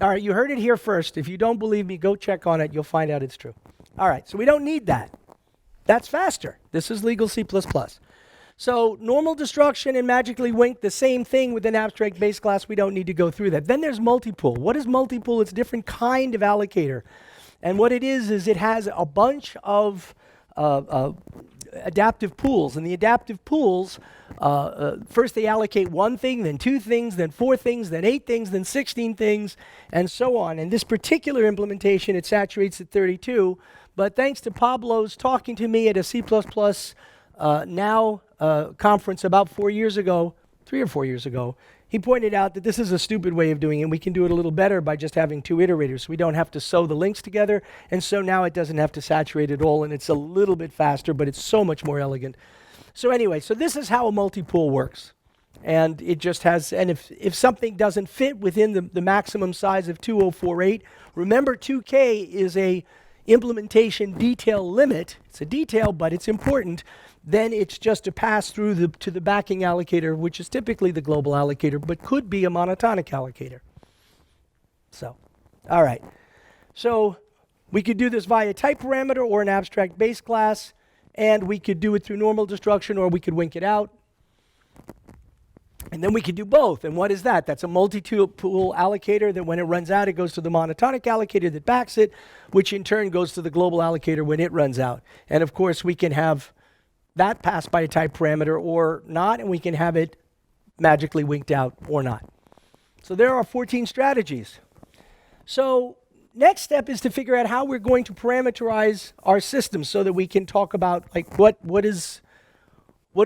All right, you heard it here first. If you don't believe me, go check on it. You'll find out it's true. All right, so we don't need that. That's faster. This is legal C++. So normal destruction and magically wink, the same thing with an abstract base class. We don't need to go through that. Then there's multipool. What is multipool? It's a different kind of allocator. And what it is it has a bunch of adaptive pools. And the adaptive pools, first they allocate one thing, then two things, then four things, then 8 things, then 16 things, and so on. And this particular implementation, it saturates at 32. But thanks to Pablo's talking to me at a C++ Now conference about 4 years ago, 3 or 4 years ago, he pointed out that this is a stupid way of doing it. We can do it a little better by just having 2 iterators. We don't have to sew the links together, and so now it doesn't have to saturate it all, and it's a little bit faster, but it's so much more elegant. So anyway, so this is how a multi-pool works. And it just has, and if something doesn't fit within the maximum size of 2048, remember 2K is a implementation detail limit. It's a detail, but it's important. Then it's just to pass through to the backing allocator, which is typically the global allocator, but could be a monotonic allocator. So, all right. So we could do this via type parameter or an abstract base class, and we could do it through normal destruction, or we could wink it out. And then we could do both. And what is that? That's a multi-pool allocator that when it runs out, it goes to the monotonic allocator that backs it, which in turn goes to the global allocator when it runs out. And of course, we can have that passed by a type parameter or not, and we can have it magically winked out or not. So there are 14 strategies. So next step is to figure out how we're going to parameterize our system so that we can talk about like what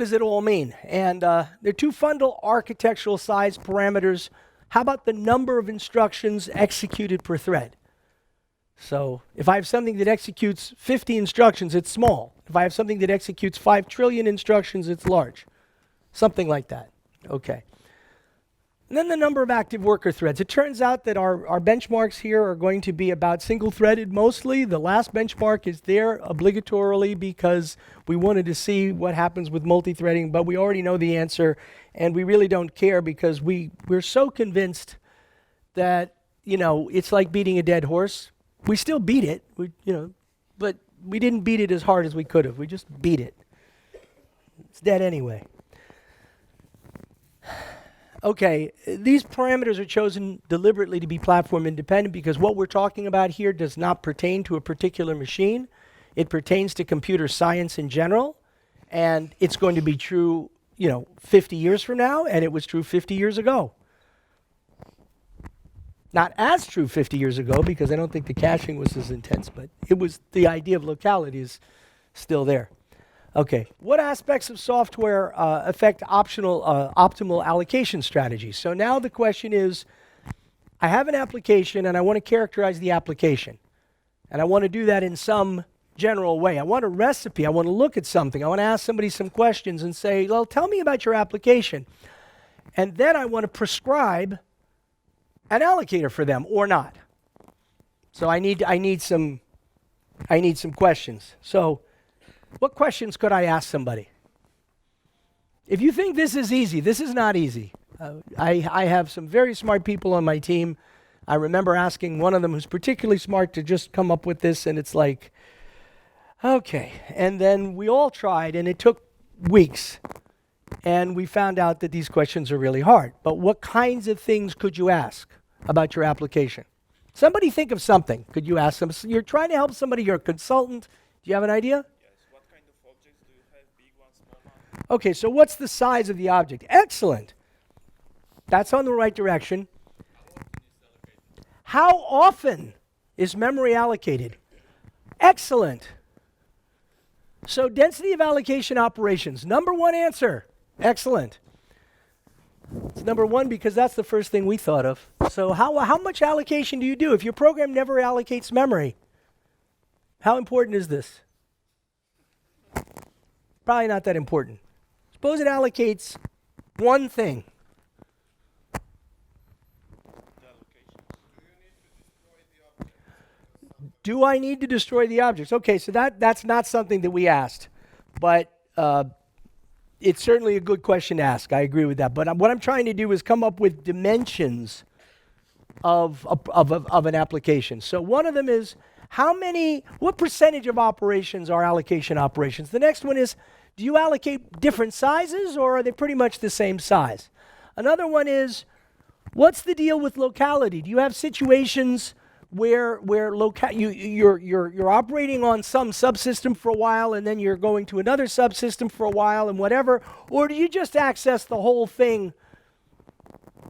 does it all mean? And there are 2 fundamental architectural size parameters. How about the number of instructions executed per thread? So if I have something that executes 50 instructions, it's small. If I have something that executes 5 trillion instructions, it's large. Something like that. Okay. And then the number of active worker threads. It turns out that our benchmarks here are going to be about single-threaded mostly. The last benchmark is there obligatorily because we wanted to see what happens with multi-threading, but we already know the answer, and we really don't care because we're so convinced that, it's like beating a dead horse. We still beat it, but we didn't beat it as hard as we could have. We just beat it. It's dead anyway. Okay, these parameters are chosen deliberately to be platform independent because what we're talking about here does not pertain to a particular machine. It pertains to computer science in general, and it's going to be true, 50 years from now, and it was true 50 years ago. Not as true 50 years ago because I don't think the caching was as intense, but the idea of locality is still there. Okay, what aspects of software affect optimal allocation strategies? So now the question is, I have an application and I want to characterize the application. And I want to do that in some general way. I want a recipe. I want to look at something. I want to ask somebody some questions and say, well, tell me about your application. And then I want to prescribe an allocator for them or not. So I need some questions. So what questions could I ask somebody? If you think this is easy, this is not easy. I have some very smart people on my team. I remember asking one of them who's particularly smart to just come up with this, and it's like, okay. And then we all tried, and it took weeks. And we found out that these questions are really hard. But what kinds of things could you ask about your application? Somebody think of something. Could you ask them? You're trying to help somebody, you're a consultant. Do you have an idea? Yes. What kind of objects do you have? Big ones, small ones? Okay, so what's the size of the object? Excellent. That's on the right direction. How often is memory allocated? Excellent. So density of allocation operations. Number one answer. Excellent. It's number one because that's the first thing we thought of. So how much allocation do you do? If your program never allocates memory, how important is this? Probably not that important. Suppose it allocates one thing. Do I need to destroy the objects? Okay, so that's not something that we asked, but it's certainly a good question to ask. I agree with that. But what I'm trying to do is come up with dimensions of an application. So one of them is what percentage of operations are allocation operations? The next one is, do you allocate different sizes or are they pretty much the same size? Another one is, what's the deal with locality? Do you have situations where you're operating on some subsystem for a while and then you're going to another subsystem for a while and whatever, or do you just access the whole thing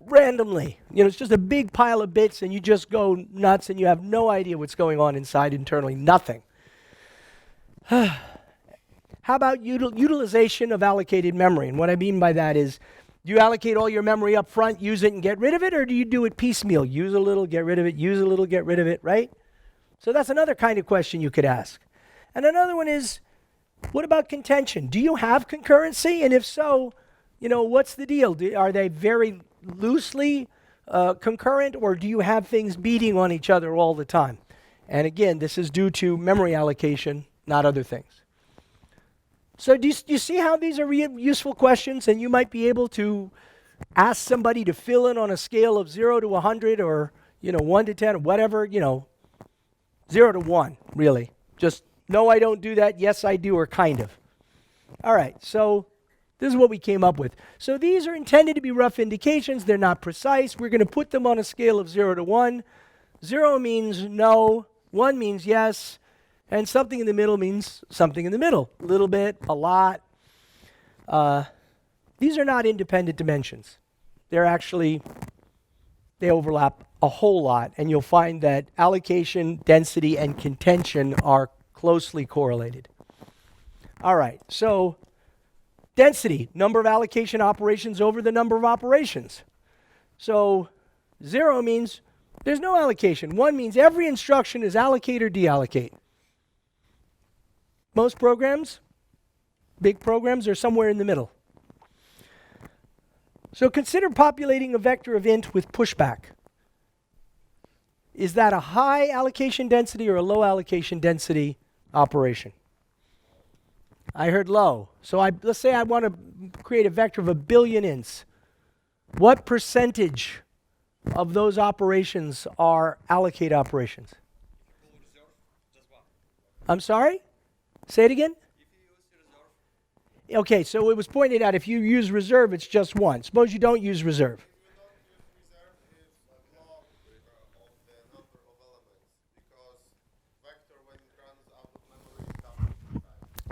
randomly? It's just a big pile of bits and you just go nuts and you have no idea what's going on inside internally, nothing. How about utilization of allocated memory? And what I mean by that is, do you allocate all your memory up front, use it, and get rid of it, or do you do it piecemeal? Use a little, get rid of it, use a little, get rid of it, right? So that's another kind of question you could ask. And another one is, what about contention? Do you have concurrency? And if so, what's the deal? Are they very loosely concurrent, or do you have things beating on each other all the time? And again, this is due to memory allocation, not other things. So do you see how these are useful questions, and you might be able to ask somebody to fill in on a scale of 0 to 100 or 1 to 10 or whatever, 0 to 1, really. Just, no, I don't do that, yes, I do, or kind of. All right, so this is what we came up with. So these are intended to be rough indications. They're not precise. We're going to put them on a scale of 0 to 1. 0 means no, 1 means yes, and something in the middle means something in the middle. A little bit, a lot. These are not independent dimensions. They overlap a whole lot, and you'll find that allocation, density, and contention are closely correlated. All right, so density, number of allocation operations over the number of operations. So 0 means there's no allocation. 1 means every instruction is allocate or deallocate. Most programs, big programs, are somewhere in the middle. So consider populating a vector of int with pushback. Is that a high allocation density or a low allocation density operation? I heard low. So let's say I want to create a vector of 1 billion ints. What percentage of those operations are allocate operations? I'm sorry? Say it again? Okay, so it was pointed out if you use reserve, it's just 1. Suppose you don't use reserve.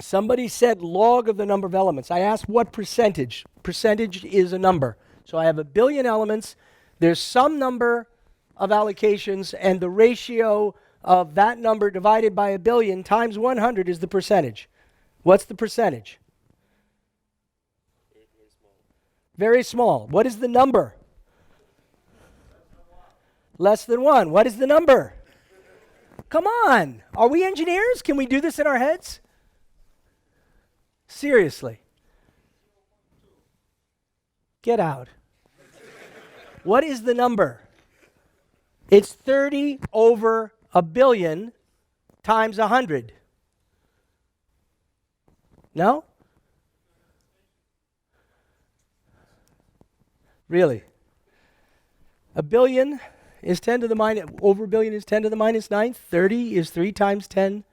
Somebody said log of the number of elements. I asked what percentage. Percentage is a number. So I have 1 billion elements. There's some number of allocations, and the ratio of that number divided by 1 billion times 100 is the percentage. What's the percentage? Very small. What is the number? Less than 1. What is the number? Come on. Are we engineers? Can we do this in our heads? Seriously. Get out. What is the number? It's 30 over 1 billion times 100. No? Really? 1 billion is 10 to the minus, over a billion is 10 to the minus ninth. 30 is 3 times 10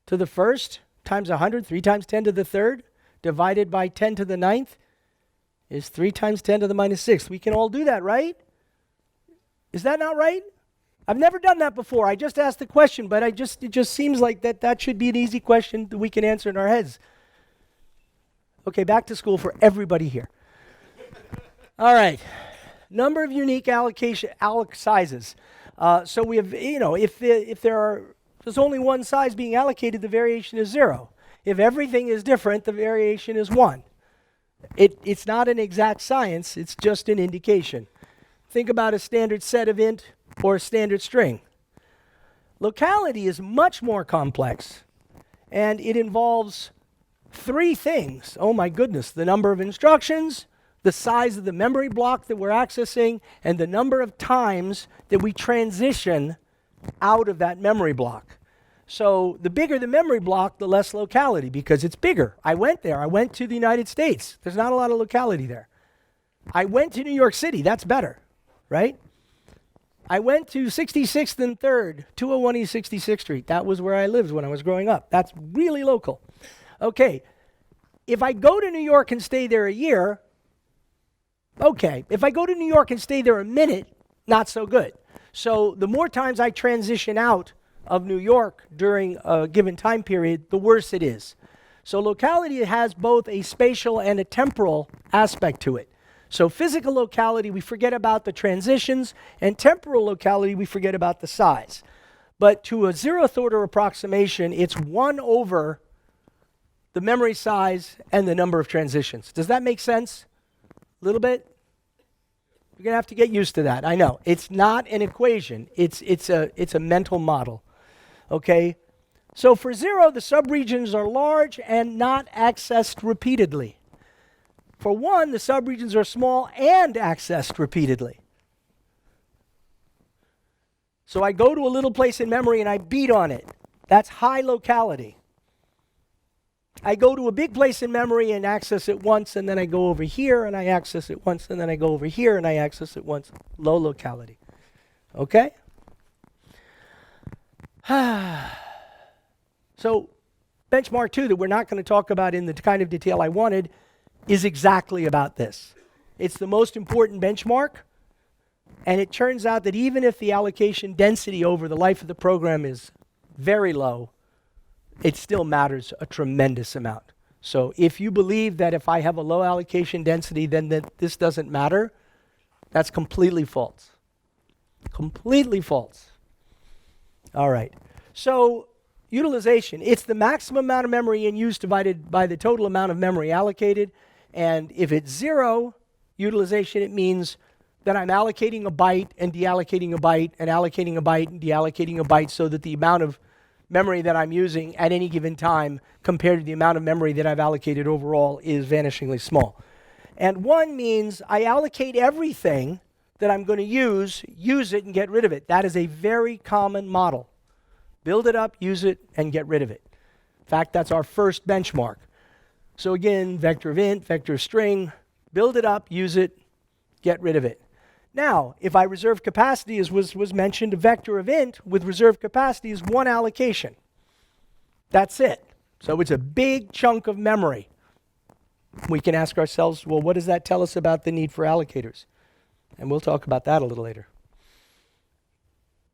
to the first, times 100, 3 times 10 to the third, divided by 10 to the ninth is 3 times 10 to the minus sixth. We can all do that, right? Is that not right? I've never done that before. I just asked the question, but it just seems like that should be an easy question that we can answer in our heads. Okay, back to school for everybody here. All right. Number of unique alloc sizes. So we have, if there's only one size being allocated, the variation is 0. If everything is different, the variation is 1. It's not an exact science, it's just an indication. Think about a standard set of int or a standard string. Locality is much more complex, and it involves 3 things. Oh my goodness, the number of instructions, the size of the memory block that we're accessing, and the number of times that we transition out of that memory block. So the bigger the memory block, the less locality, because it's bigger. I went there. I went to the United States. There's not a lot of locality there. I went to New York City. That's better, right? I went to 66th and 3rd, 201 East 66th Street. That was where I lived when I was growing up. That's really local. Okay, if I go to New York and stay there a year, okay. If I go to New York and stay there a minute, not so good. So the more times I transition out of New York during a given time period, the worse it is. So locality has both a spatial and a temporal aspect to it. So physical locality, we forget about the transitions, and temporal locality, we forget about the size. But to a 0th order approximation, it's 1 over the memory size and the number of transitions. Does that make sense? A little bit? You're going to have to get used to that. I know. It's not an equation. It's a mental model. Okay? So for 0, the subregions are large and not accessed repeatedly. For 1, the subregions are small and accessed repeatedly. So I go to a little place in memory and I beat on it. That's high locality. I go to a big place in memory and access it once, and then I go over here and I access it once, and then I go over here and I access it once. Low locality. Okay? So benchmark 2 that we're not going to talk about in the kind of detail I wanted is exactly about this. It's the most important benchmark, and it turns out that even if the allocation density over the life of the program is very low, it still matters a tremendous amount. So if you believe that if I have a low allocation density, then that this doesn't matter, that's completely false. Completely false. All right. So utilization, it's the maximum amount of memory in use divided by the total amount of memory allocated. And if it's 0 utilization, it means that I'm allocating a byte and deallocating a byte and allocating a byte and deallocating a byte so that the amount of memory that I'm using at any given time compared to the amount of memory that I've allocated overall is vanishingly small. And 1 means I allocate everything that I'm going to use it, and get rid of it. That is a very common model. Build it up, use it, and get rid of it. In fact, that's our first benchmark. So again, vector of int, vector of string, build it up, use it, get rid of it. Now, if I reserve capacity, as was mentioned, a vector of int with reserve capacity is 1 allocation. That's it. So it's a big chunk of memory. We can ask ourselves, well, what does that tell us about the need for allocators? And we'll talk about that a little later.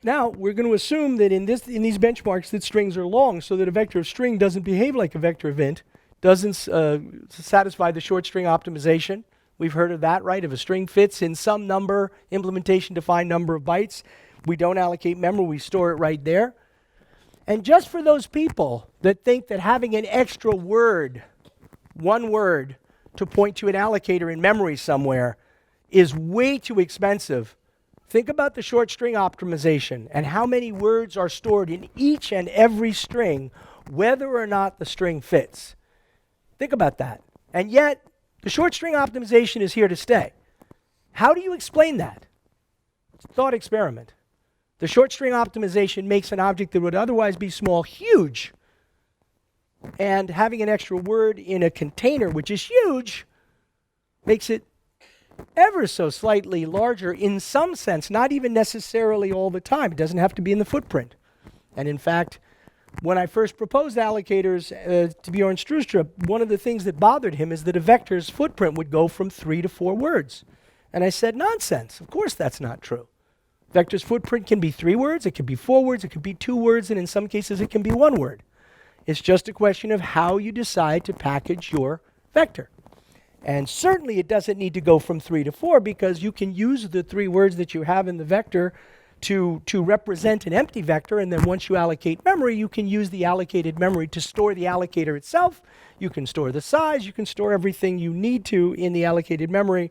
Now, we're going to assume that in these benchmarks that strings are long, so that a vector of string doesn't behave like a vector of int, doesn't satisfy the short string optimization. We've heard of that, right? If a string fits in some number, implementation-defined number of bytes, we don't allocate memory, we store it right there. And just for those people that think that having an extra word, 1 word, to point to an allocator in memory somewhere is way too expensive, think about the short string optimization and how many words are stored in each and every string, whether or not the string fits. Think about that. And yet, the short string optimization is here to stay. How do you explain that? It's a thought experiment. The short string optimization makes an object that would otherwise be small huge. And having an extra word in a container, which is huge, makes it ever so slightly larger in some sense, not even necessarily all the time. It doesn't have to be in the footprint. And in fact, when I first proposed allocators to Bjorn Strustrup, one of the things that bothered him is that a vector's footprint would go from 3 to 4 words. And I said, nonsense. Of course that's not true. Vector's footprint can be 3 words, it can be 4 words, it could be 2 words, and in some cases it can be 1 word. It's just a question of how you decide to package your vector. And certainly it doesn't need to go from 3 to 4 because you can use the 3 words that you have in the vector to represent an empty vector, and then once you allocate memory, you can use the allocated memory to store the allocator itself. You can store the size, you can store everything you need to in the allocated memory,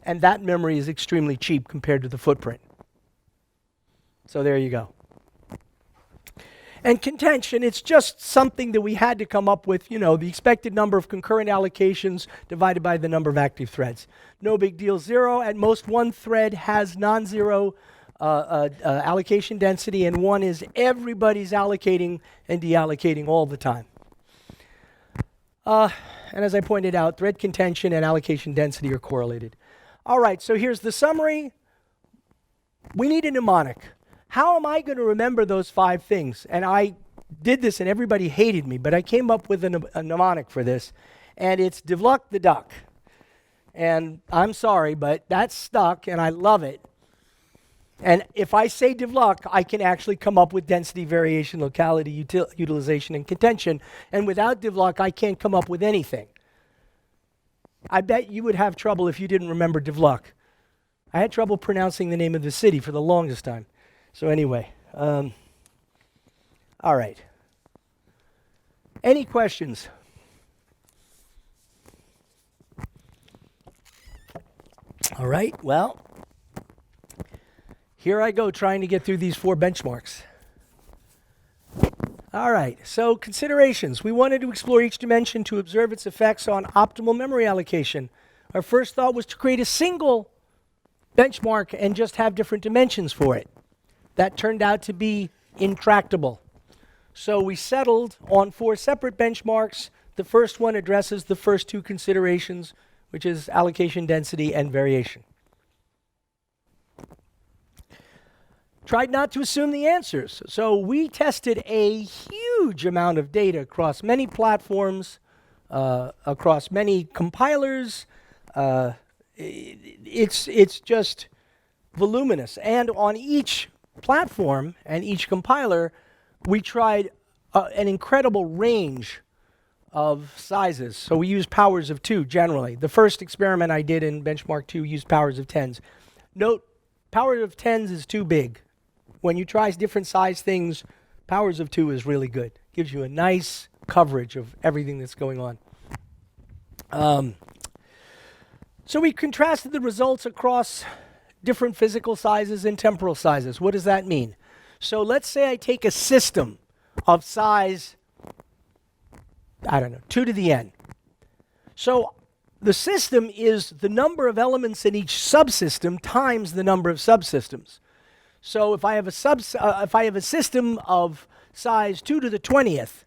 and that memory is extremely cheap compared to the footprint. So there you go. And contention, it's just something that we had to come up with, the expected number of concurrent allocations divided by the number of active threads. No big deal, 0. At most, one thread has non-zero allocation density, and one is everybody's allocating and deallocating all the time. And as I pointed out, thread contention and allocation density are correlated. All right, so here's the summary. We need a mnemonic. How am I going to remember those 5 things? And I did this and everybody hated me, but I came up with a mnemonic for this, and it's Devluck the duck. And I'm sorry, but that's stuck, and I love it. And if I say Devluck, I can actually come up with density, variation, locality, utilization, and contention. And without Devluck, I can't come up with anything. I bet you would have trouble if you didn't remember Devluck. I had trouble pronouncing the name of the city for the longest time. So anyway, all right. Any questions? All right, well, here I go trying to get through these 4 benchmarks. All right, so considerations. We wanted to explore each dimension to observe its effects on optimal memory allocation. Our first thought was to create a single benchmark and just have different dimensions for it. That turned out to be intractable. So we settled on 4 separate benchmarks. The first one addresses the first 2 considerations, which is allocation density and variation. Tried not to assume the answers. So we tested a huge amount of data across many platforms, across many compilers. It's just voluminous. And on each platform and each compiler, we tried an incredible range of sizes. So we used powers of 2 generally. The first experiment I did in benchmark 2 used powers of 10s. Note, powers of 10s is too big. When you try different size things, powers of 2 is really good. Gives you a nice coverage of everything that's going on. So we contrasted the results across different physical sizes and temporal sizes. What does that mean? So let's say I take a system of size, 2 to the n. So the system is the number of elements in each subsystem times the number of subsystems. So if I have a system of size 2 to the 20th,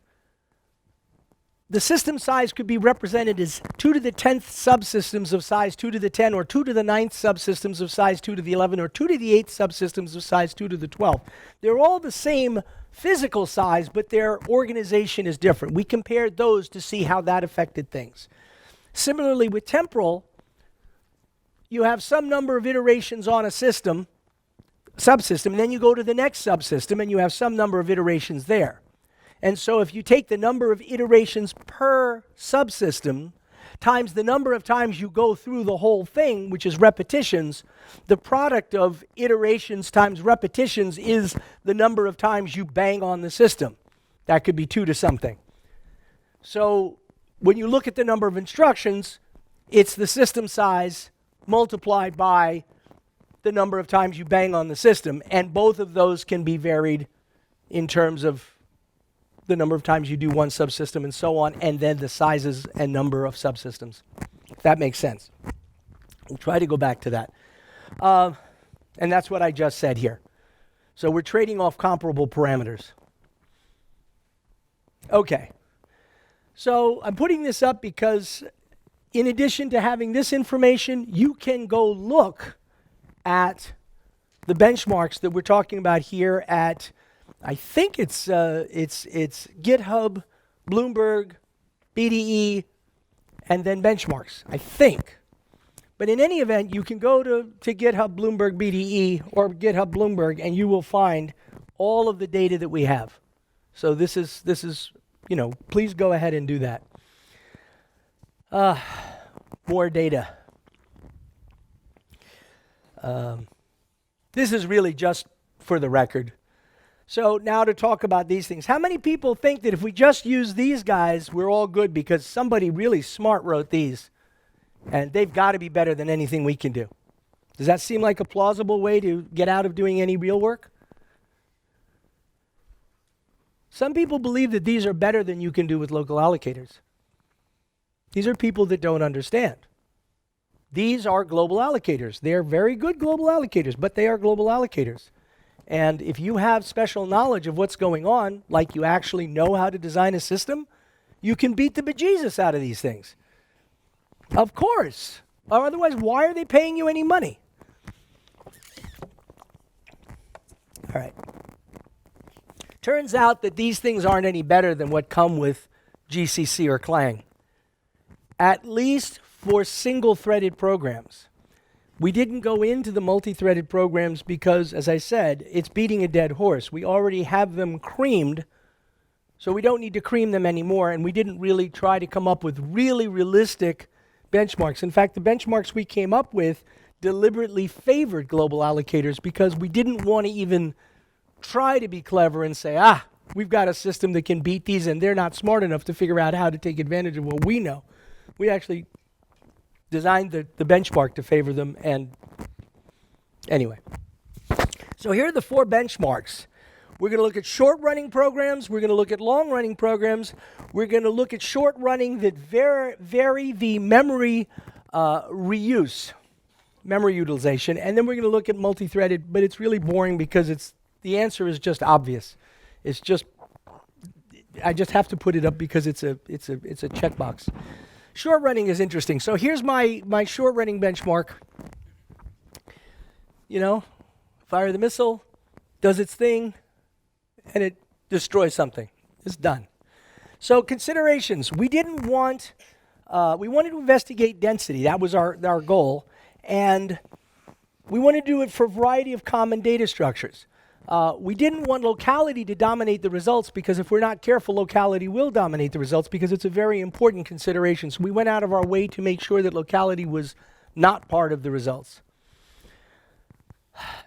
the system size could be represented as 2 to the 10th subsystems of size 2 to the 10, or 2 to the 9th subsystems of size 2 to the 11, or 2 to the 8th subsystems of size 2 to the 12. They're all the same physical size, but their organization is different. We compared those to see how that affected things. Similarly, with temporal, you have some number of iterations on a subsystem, and then you go to the next subsystem, and you have some number of iterations there. And so if you take the number of iterations per subsystem times the number of times you go through the whole thing, which is repetitions, the product of iterations times repetitions is the number of times you bang on the system. That could be 2 to something. So when you look at the number of instructions, it's the system size multiplied by the number of times you bang on the system, and both of those can be varied in terms of the number of times you do one subsystem and so on, and then the sizes and number of subsystems. If that makes sense. We'll try to go back to that. And that's what I just said here. So we're trading off comparable parameters. Okay. So I'm putting this up because in addition to having this information, you can go look at the benchmarks that we're talking about here at, I think it's GitHub, Bloomberg, BDE, and then benchmarks, I think. But in any event, you can go to GitHub, Bloomberg, BDE, or GitHub, Bloomberg, and you will find all of the data that we have. So this is, please go ahead and do that. More data. This is really just for the record. So now to talk about these things. How many people think that if we just use these guys, we're all good because somebody really smart wrote these, and they've got to be better than anything we can do? Does that seem like a plausible way to get out of doing any real work? Some people believe that these are better than you can do with local allocators. These are people that don't understand. These are global allocators. They're very good global allocators, but they are global allocators. And if you have special knowledge of what's going on, like you actually know how to design a system, you can beat the bejesus out of these things. Of course. Or otherwise, why are they paying you any money? All right. Turns out that these things aren't any better than what come with GCC or Clang. At least for single-threaded programs. We didn't go into the multi-threaded programs because, as I said, it's beating a dead horse. We already have them creamed, so we don't need to cream them anymore, and we didn't really try to come up with really realistic benchmarks. In fact, the benchmarks we came up with deliberately favored global allocators because we didn't want to even try to be clever and say, we've got a system that can beat these, and they're not smart enough to figure out how to take advantage of what we know. We actually designed the benchmark to favor them, and anyway. So here are the 4 benchmarks. We're going to look at short-running programs. We're going to look at long-running programs. We're going to look at short-running that vary the memory reuse, memory utilization, and then we're going to look at multi-threaded, but it's really boring because the answer is just obvious. It's just, I just have to put it up because it's a checkbox. Short running is interesting. So here's my short running benchmark. Fire the missile, does its thing, and it destroys something. It's done. So considerations. We wanted to investigate density. That was our goal. And we want to do it for a variety of common data structures. We didn't want locality to dominate the results because if we're not careful, locality will dominate the results because it's a very important consideration. So we went out of our way to make sure that locality was not part of the results.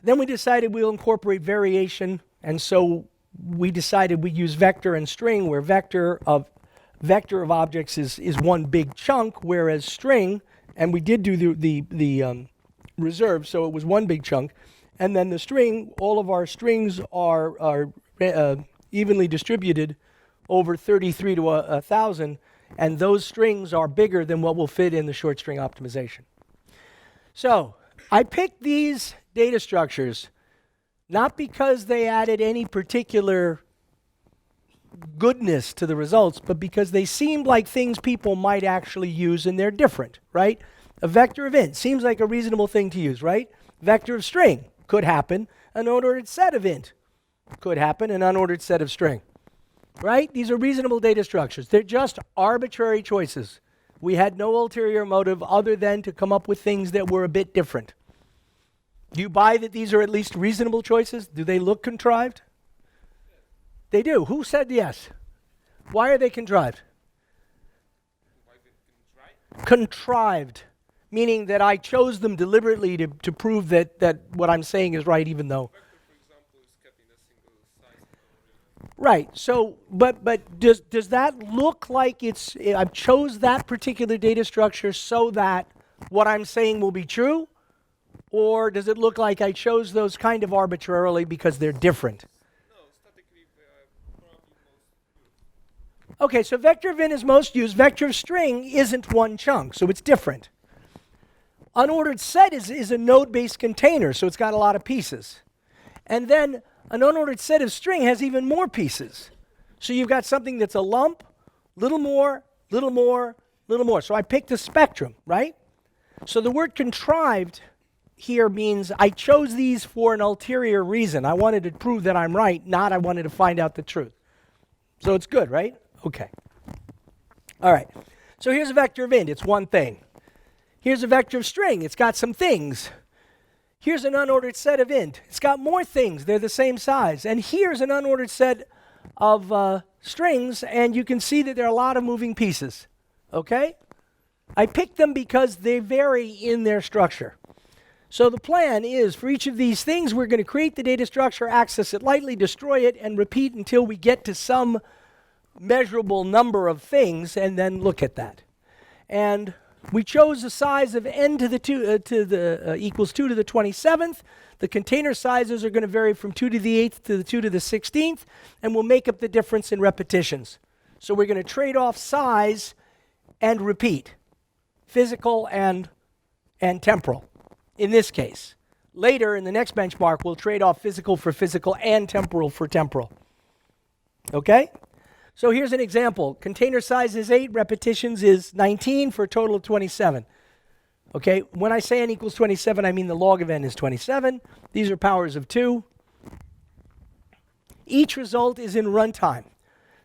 Then we decided we'll incorporate variation, and so we decided we use vector and string, where vector of objects is one big chunk, whereas string, and we did do the reserve, so it was one big chunk. And then the string, all of our strings are evenly distributed over 33 to 1,000, and those strings are bigger than what will fit in the short string optimization. So I picked these data structures not because they added any particular goodness to the results, but because they seemed like things people might actually use, and they're different, right? A vector of int seems like a reasonable thing to use, right? Vector of string could happen. An unordered set of int could happen. An unordered set of string, right? These are reasonable data structures. They're just arbitrary choices. We had no ulterior motive other than to come up with things that were a bit different. Do you buy that these are at least reasonable choices? Do they look contrived? They do. Who said yes? Why are they contrived? Contrived. Meaning that I chose them deliberately to prove that what I'm saying is right, even though. Vector, for example, is kept in a single size. Right. So, but does that look like I chose that particular data structure so that what I'm saying will be true, or does it look like I chose those kind of arbitrarily because they're different? No, statically, probably most used. Okay. So vector of int is most used. Vector of string isn't one chunk, so it's different. Unordered set is a node-based container, so it's got a lot of pieces. And then an unordered set of string has even more pieces. So you've got something that's a lump, little more, A little more. So I picked a spectrum, right? So the word contrived here means I chose these for an ulterior reason. I wanted to prove that I'm right, not I wanted to find out the truth. So it's good, right? Okay. All right. So here's a vector of int. It's one thing. Here's a vector of string. It's got some things. Here's an unordered set of int. It's got more things. They're the same size. And here's an unordered set of strings, and you can see that there are a lot of moving pieces. Okay? I picked them because they vary in their structure. So the plan is for each of these things, we're going to create the data structure, access it lightly, destroy it, and repeat until we get to some measurable number of things, and then look at that. And we chose a size of n to the equals 2 to the 27th. The container sizes are going to vary from 2 to the 8th to the 2 to the 16th, and we'll make up the difference in repetitions. So we're going to trade off size and repeat, physical and temporal, in this case. Later, in the next benchmark, we'll trade off physical for physical and temporal for temporal. Okay? So here's an example. Container size is 8, repetitions is 19 for a total of 27. Okay, when I say n equals 27, I mean the log of n is 27. These are powers of 2. Each result is in runtime.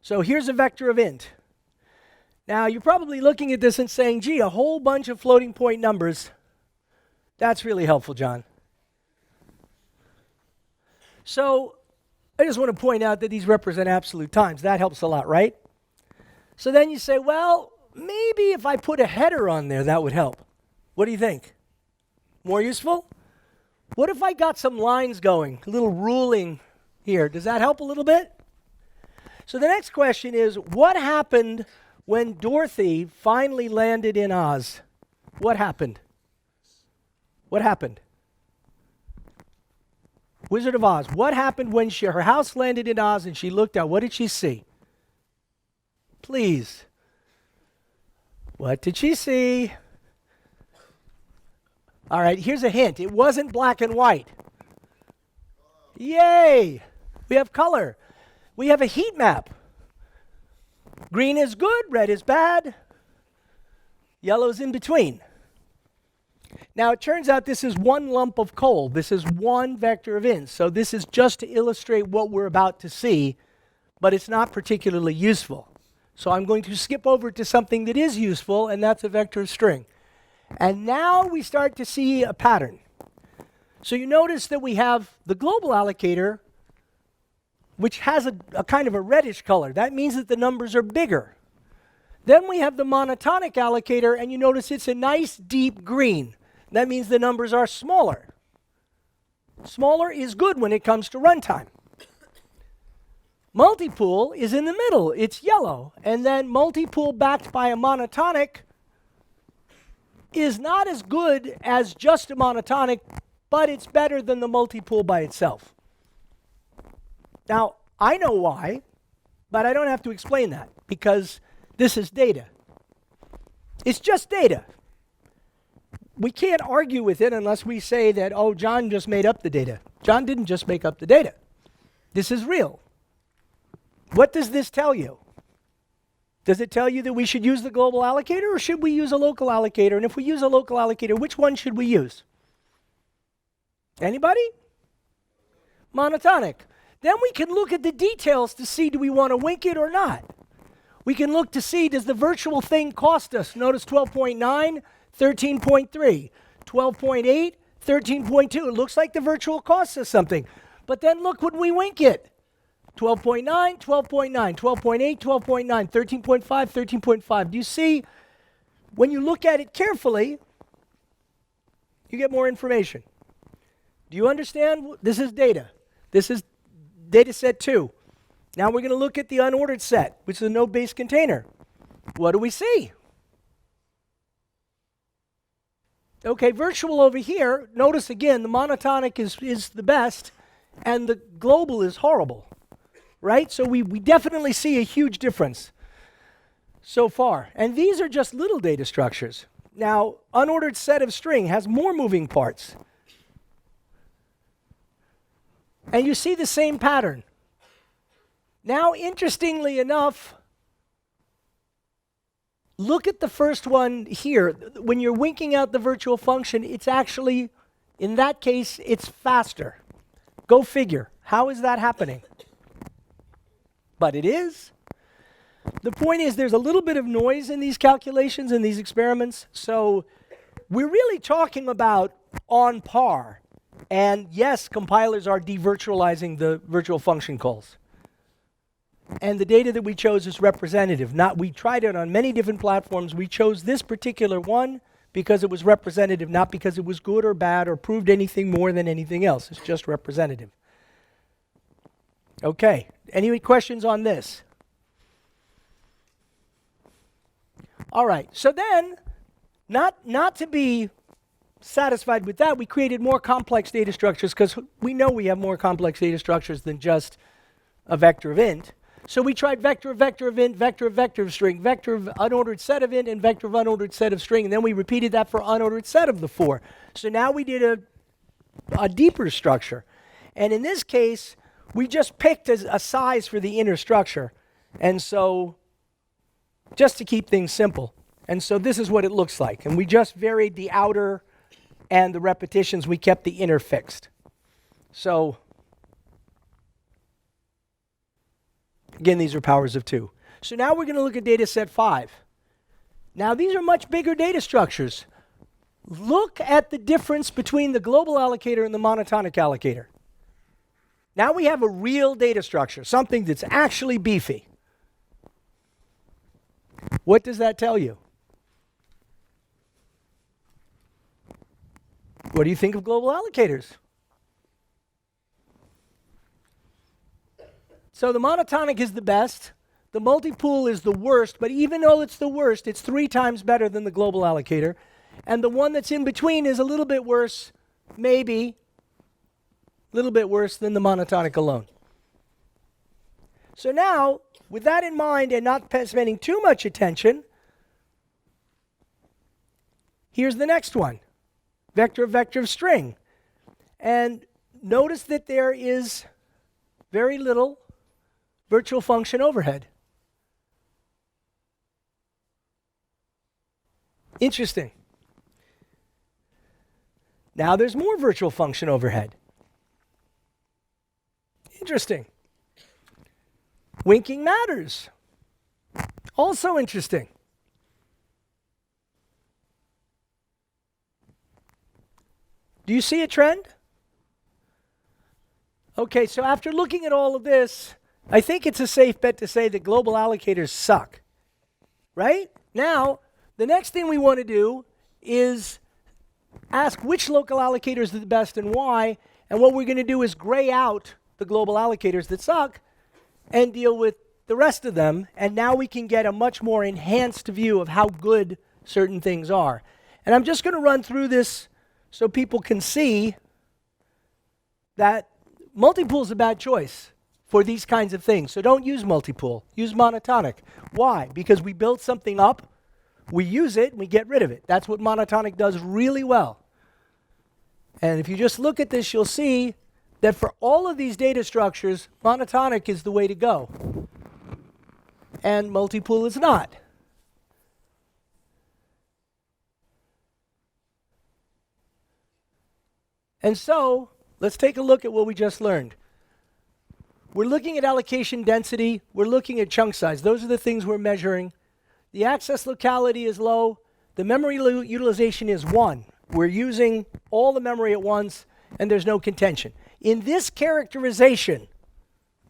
So here's a vector of int. Now, you're probably looking at this and saying, gee, a whole bunch of floating point numbers. That's really helpful, John. So I just want to point out that these represent absolute times. That helps a lot, right? So then you say, well, maybe if I put a header on there, that would help. What do you think? More useful? What if I got some lines going, a little ruling here? Does that help a little bit? So the next question is, what happened when Dorothy finally landed in Oz? What happened? What happened? Wizard of Oz. What happened when her house landed in Oz and she looked out? What did she see? Please. What did she see? All right, here's a hint. It wasn't black and white. Yay! We have color. We have a heat map. Green is good, red is bad, yellow's in between. Now, it turns out this is one lump of coal. This is one vector of int. So this is just to illustrate what we're about to see, but it's not particularly useful. So I'm going to skip over to something that is useful, and that's a vector of string. And now we start to see a pattern. So you notice that we have the global allocator, which has a kind of a reddish color. That means that the numbers are bigger. Then we have the monotonic allocator, and you notice it's a nice deep green. That means the numbers are smaller. Smaller is good when it comes to runtime. Multipool is in the middle. It's yellow. And then multipool backed by a monotonic is not as good as just a monotonic, but it's better than the multipool by itself. Now, I know why, but I don't have to explain that because this is data. It's just data. We can't argue with it unless we say that, oh, John just made up the data. John didn't just make up the data. This is real. What does this tell you? Does it tell you that we should use the global allocator or should we use a local allocator? And if we use a local allocator, which one should we use? Anybody? Monotonic. Then we can look at the details to see do we want to wink it or not. We can look to see does the virtual thing cost us? Notice 12.9, 13.3, 12.8, 13.2. It looks like the virtual costs us something. But then look when we wink it. 12.9, 12.9, 12.8, 12.9, 13.5, 13.5. Do you see, when you look at it carefully, you get more information. Do you understand? This is data. This is data set 2. Now we're going to look at the unordered set, which is a node-based container. What do we see? Okay, virtual over here, notice again, the monotonic is the best, and the global is horrible. Right? So we definitely see a huge difference so far. And these are just little data structures. Now, unordered set of string has more moving parts. And you see the same pattern. Now, interestingly enough, look at the first one here. When you're winking out the virtual function, it's actually, in that case, it's faster. Go figure. How is that happening? But it is. The point is there's a little bit of noise in these calculations, in these experiments. So we're really talking about on par. And yes, compilers are devirtualizing the virtual function calls. And the data that we chose is representative. We tried it on many different platforms. We chose this particular one because it was representative, not because it was good or bad or proved anything more than anything else. It's just representative. Okay, any questions on this? All right, so then, not to be satisfied with that, we created more complex data structures because we know we have more complex data structures than just a vector of int. So we tried vector of int, vector of string, vector of unordered set of int, and vector of unordered set of string, and then we repeated that for unordered set of the 4. So now we did a deeper structure. And in this case, we just picked a size for the inner structure. And so, just to keep things simple. And so this is what it looks like. And we just varied the outer and the repetitions. We kept the inner fixed. So, again, these are powers of 2. So now we're going to look at data set 5. Now these are much bigger data structures. Look at the difference between the global allocator and the monotonic allocator. Now we have a real data structure, something that's actually beefy. What does that tell you? What do you think of global allocators? So the monotonic is the best. The multipool is the worst, but even though it's the worst, it's 3 times better than the global allocator. And the one that's in between is a little bit worse, maybe a little bit worse than the monotonic alone. So now, with that in mind and not spending too much attention, here's the next one. Vector of string. And notice that there is very little virtual function overhead. Interesting. Now there's more virtual function overhead. Interesting. Winking matters. Also interesting. Do you see a trend? Okay, so after looking at all of this, I think it's a safe bet to say that global allocators suck. Right? Now, the next thing we want to do is ask which local allocators are the best and why, and what we're going to do is gray out the global allocators that suck and deal with the rest of them, and now we can get a much more enhanced view of how good certain things are. And I'm just going to run through this so people can see that multipool is a bad choice for these kinds of things. So don't use multipool. Use monotonic. Why? Because we build something up, we use it, and we get rid of it. That's what monotonic does really well. And if you just look at this, you'll see that for all of these data structures, monotonic is the way to go. And multipool is not. And so, let's take a look at what we just learned. We're looking at allocation density. We're looking at chunk size. Those are the things we're measuring. The access locality is low. The memory utilization is 1. We're using all the memory at once, and there's no contention. In this characterization,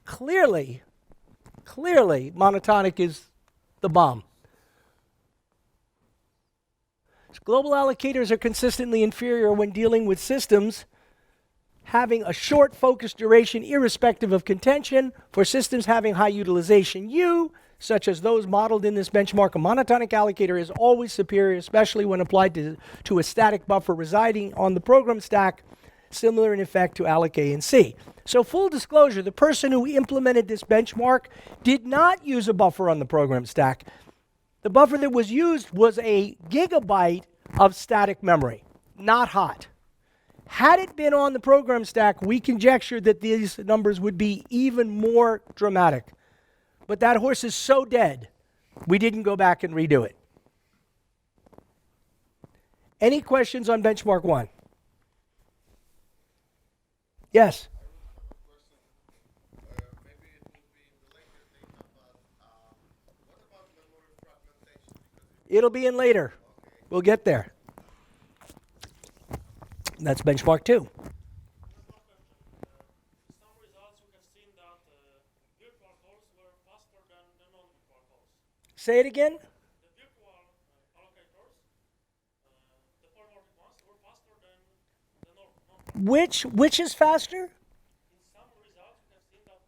clearly, monotonic is the bomb. Global allocators are consistently inferior when dealing with systems having a short focus duration irrespective of contention. For systems having high utilization U, such as those modeled in this benchmark, a monotonic allocator is always superior, especially when applied to a static buffer residing on the program stack, similar in effect to alloc A and C. So full disclosure, the person who implemented this benchmark did not use a buffer on the program stack. The buffer that was used was a gigabyte of static memory, not hot. Had it been on the program stack, we conjectured that these numbers would be even more dramatic. But that horse is so dead, we didn't go back and redo it. Any questions on benchmark 1? Yes? Maybe it will be in the later data, but what about memory fragmentation? Because It'll be in later. We'll get there. That's benchmark 2. Some results we have seen that virtual calls were faster than the non-virtual calls. Say it again. The virtual allocators, the forwarded ones, were faster than the non-virtual. Which is faster? In some results we have seen that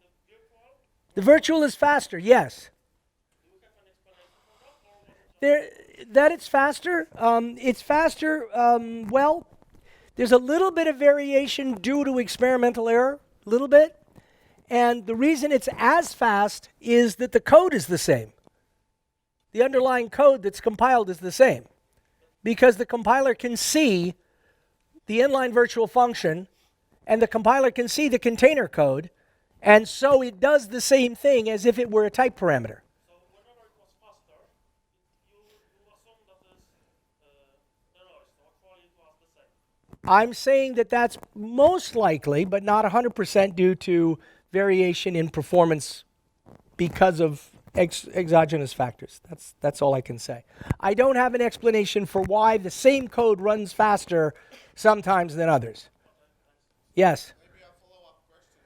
The virtual is faster, yes. do you have an explanation for that, or was it just That it's faster. It's faster. Well, there's a little bit of variation due to experimental error, a little bit. And the reason it's as fast is that the code is the same. The underlying code that's compiled is the same. Because the compiler can see the inline virtual function, and the compiler can see the container code, and so it does the same thing as if it were a type parameter. so whenever it was faster, you assume that is the lowest, so actually it was the same. I'm saying that that's most likely, but not 100% due to variation in performance because of exogenous factors. That's all I can say. I don't have an explanation for why the same code runs faster sometimes than others. Yes? maybe a follow-up question.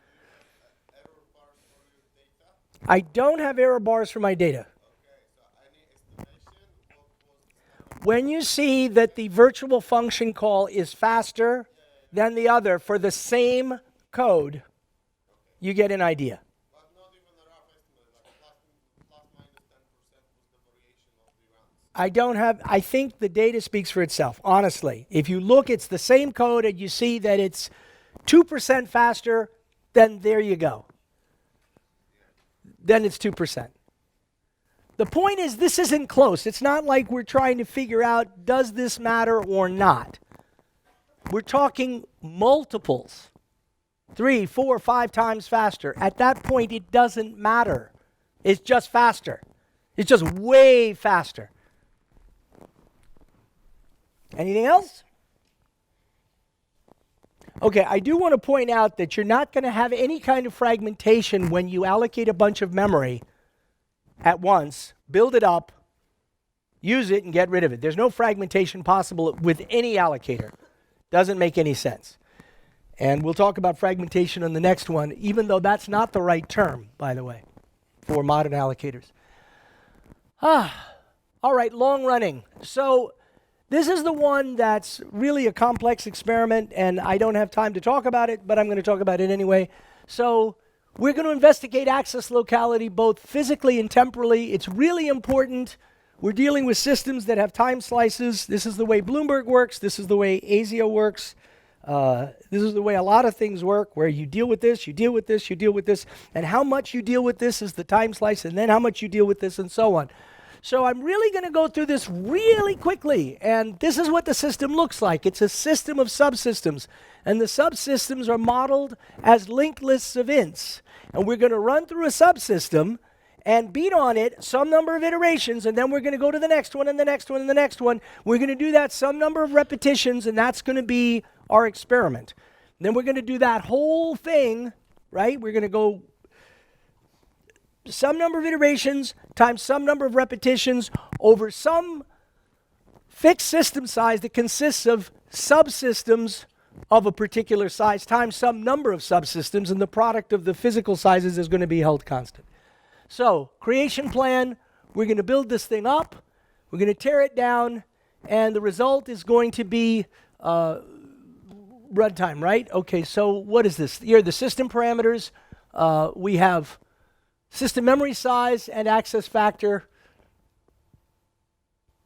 Do you have error bars for your data? I don't have error bars for my data. Okay, so any estimation? What was the standard? When you see that the virtual function call is faster than the other for the same code, you get an idea. But not even a rough estimate, like plus minus 10% was the variation of the runs. I think the data speaks for itself, honestly. If you look, it's the same code and you see that it's 2% faster, then there you go. Then it's 2%. The point is, this isn't close. It's not like we're trying to figure out, does this matter or not? We're talking multiples. 3, 4, 5 times faster. At that point, it doesn't matter. It's just faster. It's just way faster. Anything else? Okay, I do want to point out that you're not going to have any kind of fragmentation when you allocate a bunch of memory at once, build it up, use it, and get rid of it. There's no fragmentation possible with any allocator. Doesn't make any sense. And we'll talk about fragmentation on the next one, even though that's not the right term, by the way, for modern allocators. All right, long running. So this is the one that's really a complex experiment, and I don't have time to talk about it, but I'm going to talk about it anyway. So we're going to investigate access locality both physically and temporally. It's really important. We're dealing with systems that have time slices. This is the way Bloomberg works. This is the way ASIO works. This is the way a lot of things work, where you deal with this, you deal with this, you deal with this, and how much you deal with this is the time slice, and then how much you deal with this, and so on. So I'm really going to go through this really quickly, and this is what the system looks like. It's a system of subsystems, and the subsystems are modeled as linked lists of ints. And we're going to run through a subsystem and beat on it some number of iterations, and then we're going to go to the next one, and the next one, and the next one. We're going to do that some number of repetitions, and that's going to be our experiment. Then we're going to do that whole thing, right? We're going to go some number of iterations times some number of repetitions over some fixed system size that consists of subsystems of a particular size times some number of subsystems, and the product of the physical sizes is going to be held constant. So, creation plan, we're going to build this thing up, we're going to tear it down, and the result is going to be runtime, right? Okay, so what is this? Here are the system parameters. We have system memory size and access factor.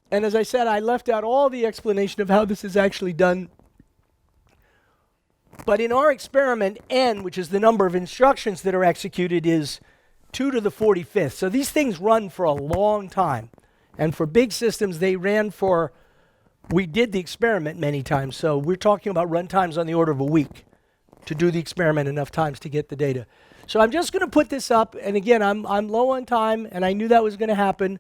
And as I said, I left out all the explanation of how this is actually done. But in our experiment, n, which is the number of instructions that are executed, is 2 to the 45th. So these things run for a long time. And for big systems, they ran for, we did the experiment many times. So we're talking about run times on the order of a week to do the experiment enough times to get the data. So I'm just going to put this up. And again, I'm low on time, and I knew that was going to happen.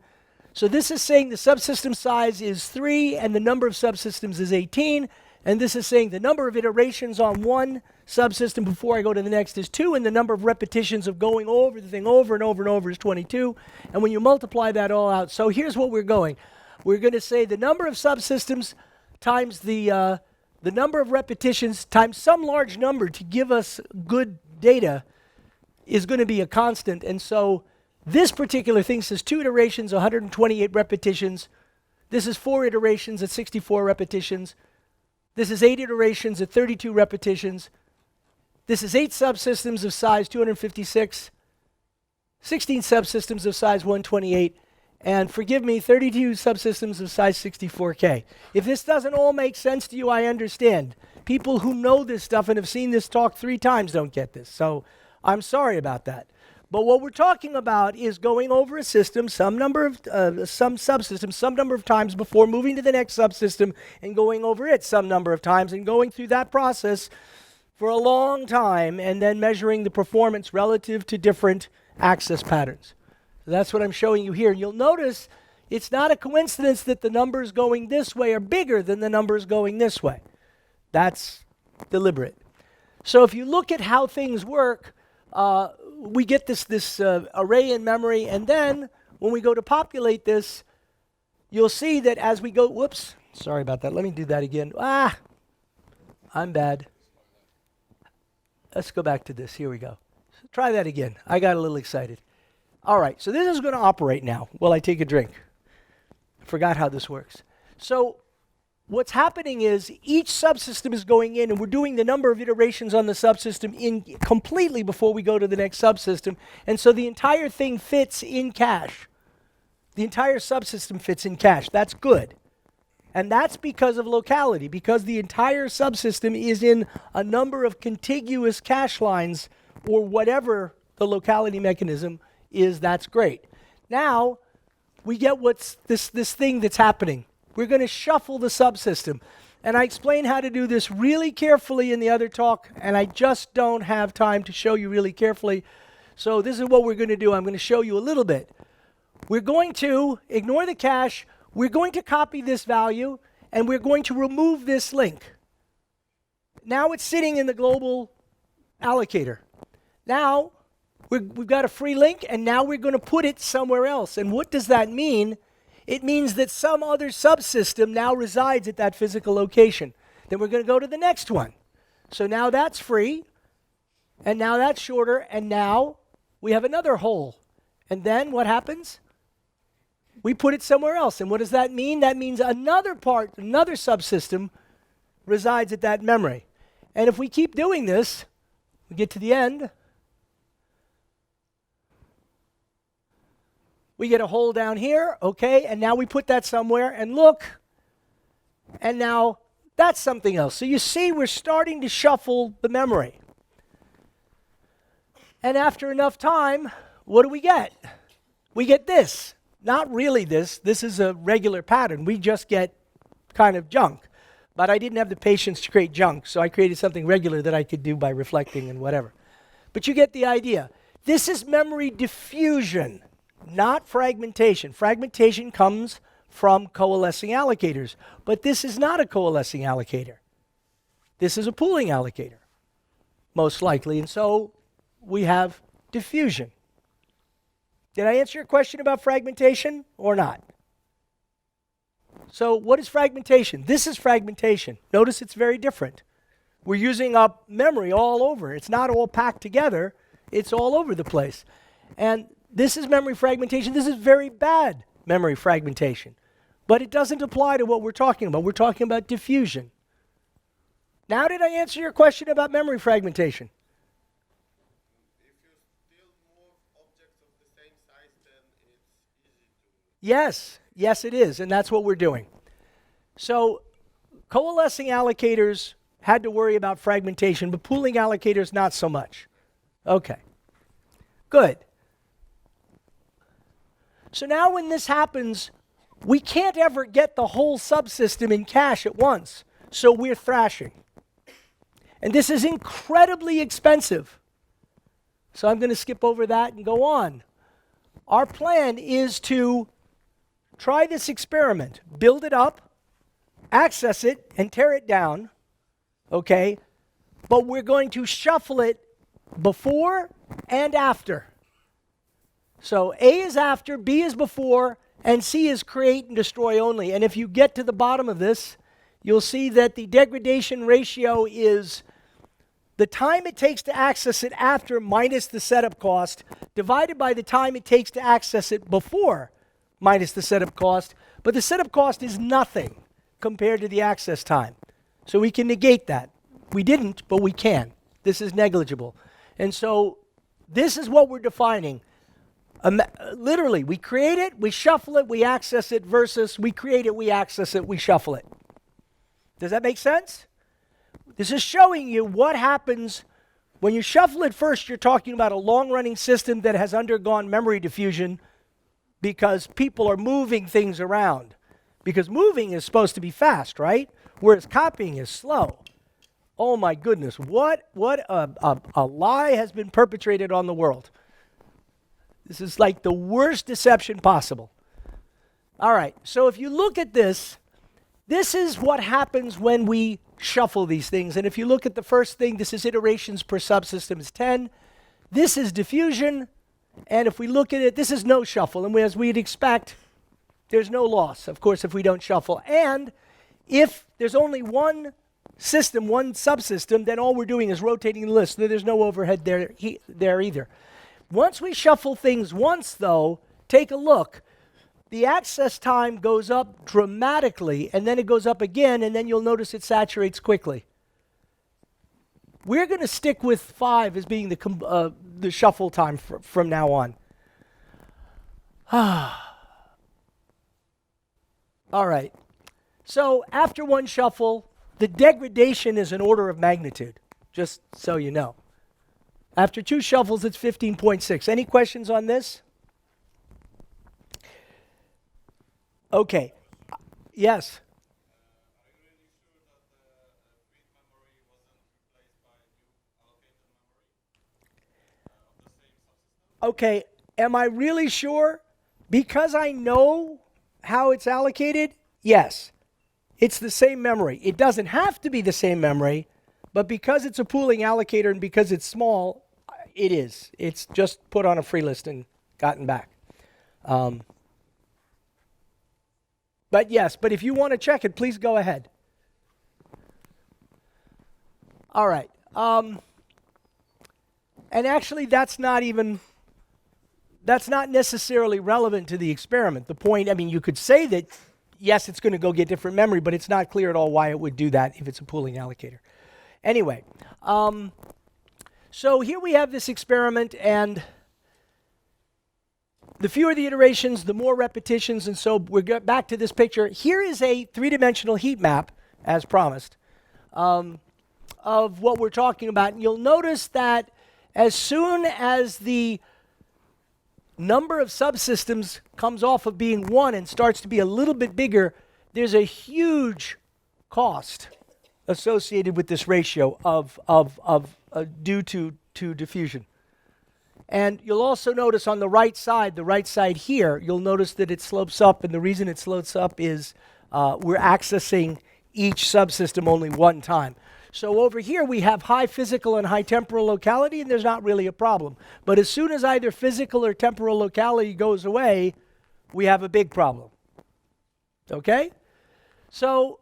So this is saying the subsystem size is 3 and the number of subsystems is 18. And this is saying the number of iterations on one subsystem before I go to the next is 2, and the number of repetitions of going over the thing over and over and over is 22. And when you multiply that all out, so here's what we're going. We're going to say the number of subsystems times the number of repetitions times some large number to give us good data is going to be a constant. And so this particular thing says 2 iterations, 128 repetitions. This is 4 iterations at 64 repetitions. This is 8 iterations at 32 repetitions. This is 8 subsystems of size 256, 16 subsystems of size 128, and forgive me, 32 subsystems of size 64K. If this doesn't all make sense to you, I understand. People who know this stuff and have seen this talk 3 times don't get this, so I'm sorry about that. But what we're talking about is going over a system, some subsystem, some number of times before moving to the next subsystem and going over it some number of times and going through that process for a long time and then measuring the performance relative to different access patterns. So that's what I'm showing you here. You'll notice it's not a coincidence that the numbers going this way are bigger than the numbers going this way. That's deliberate. So if you look at how things work, we get this array in memory, and then when we go to populate this, you'll see that as we go, whoops, sorry about that. Let me do that again. I'm bad. Let's go back to this. Here we go. So try that again. I got a little excited. All right, so this is going to operate now while I take a drink. I forgot how this works. So what's happening is each subsystem is going in, and we're doing the number of iterations on the subsystem in completely before we go to the next subsystem. And so the entire thing fits in cache. The entire subsystem fits in cache. That's good. And that's because of locality, because the entire subsystem is in a number of contiguous cache lines, or whatever the locality mechanism is. That's great. Now we get what's this thing that's happening. We're going to shuffle the subsystem. And I explain how to do this really carefully in the other talk, and I just don't have time to show you really carefully. So this is what we're going to do. I'm going to show you a little bit. We're going to ignore the cache. We're going to copy this value, and we're going to remove this link. Now it's sitting in the global allocator. Now we've got a free link, and now we're going to put it somewhere else. And what does that mean? It means that some other subsystem now resides at that physical location. Then we're going to go to the next one. So now that's free, and now that's shorter, and now we have another hole. And then what happens? We put it somewhere else. And what does that mean? That means another subsystem resides at that memory. And if we keep doing this, we get to the end. We get a hole down here, okay, and now we put that somewhere, and look, and now that's something else. So you see, we're starting to shuffle the memory. And after enough time, what do we get? We get this. Not really this. This is a regular pattern. We just get kind of junk. But I didn't have the patience to create junk, so I created something regular that I could do by reflecting and whatever. But you get the idea. This is memory diffusion, not fragmentation. Fragmentation comes from coalescing allocators, but this is not a coalescing allocator. This is a pooling allocator, most likely, and so we have diffusion. Did I answer your question about fragmentation or not? So what is fragmentation? This is fragmentation. Notice it's very different. We're using up memory all over. It's not all packed together. It's all over the place. And this is memory fragmentation. This is very bad memory fragmentation. But it doesn't apply to what we're talking about. We're talking about diffusion. Now did I answer your question about memory fragmentation? If you still move objects of the same size, then it's easy to... Yes. Yes, it is. And that's what we're doing. So coalescing allocators had to worry about fragmentation, but pooling allocators not so much. Okay. Good. So now when this happens, we can't ever get the whole subsystem in cache at once. So we're thrashing. And this is incredibly expensive. So I'm going to skip over that and go on. Our plan is to try this experiment. Build it up, access it, and tear it down, okay? But we're going to shuffle it before and after. So A is after, B is before, and C is create and destroy only. And if you get to the bottom of this, you'll see that the degradation ratio is the time it takes to access it after minus the setup cost divided by the time it takes to access it before minus the setup cost. But the setup cost is nothing compared to the access time. So we can negate that. We didn't, but we can. This is negligible. And so this is what we're defining. Literally, we create it, we shuffle it, we access it, versus we create it, we access it, we shuffle it. Does that make sense? This is showing you what happens when you shuffle it first. You're talking about a long-running system that has undergone memory diffusion because people are moving things around. Because moving is supposed to be fast, right? Whereas copying is slow. Oh my goodness, what a lie has been perpetrated on the world. This is like the worst deception possible. All right, so if you look at this, this is what happens when we shuffle these things. And if you look at the first thing, this is iterations per subsystem is 10. This is diffusion. And if we look at it, this is no shuffle. And as we'd expect, there's no loss, of course, if we don't shuffle. And if there's only one system, one subsystem, then all we're doing is rotating the list. There's no overhead there either. Once we shuffle things once, though, take a look. The access time goes up dramatically, and then it goes up again, and then you'll notice it saturates quickly. We're going to stick with 5 as being the shuffle time from now on. All right. So after one shuffle, the degradation is an order of magnitude, just so you know. After 2 shuffles, it's 15.6. Any questions on this? Okay. Yes? Are you really sure that the read memory wasn't replaced by new allocated memory of the same subsystem? Okay. Am I really sure? Because I know how it's allocated? Yes. It's the same memory. It doesn't have to be the same memory, but because it's a pooling allocator and because it's small, it is. It's just put on a free list and gotten back. But yes, but if you want to check it, please go ahead. All right. And actually, that's not necessarily relevant to the experiment. The point, I mean, you could say that, yes, it's going to go get different memory, but it's not clear at all why it would do that if it's a pooling allocator. Anyway, so here we have this experiment, and the fewer the iterations, the more repetitions, and so we're back to this picture. Here is a 3-dimensional heat map, as promised, of what we're talking about. And you'll notice that as soon as the number of subsystems comes off of being 1 and starts to be a little bit bigger, there's a huge cost associated with this ratio due to diffusion. And you'll also notice on the right side here, you'll notice that it slopes up, and the reason it slopes up is we're accessing each subsystem only one time. So over here we have high physical and high temporal locality, and there's not really a problem. But as soon as either physical or temporal locality goes away, we have a big problem. Okay? So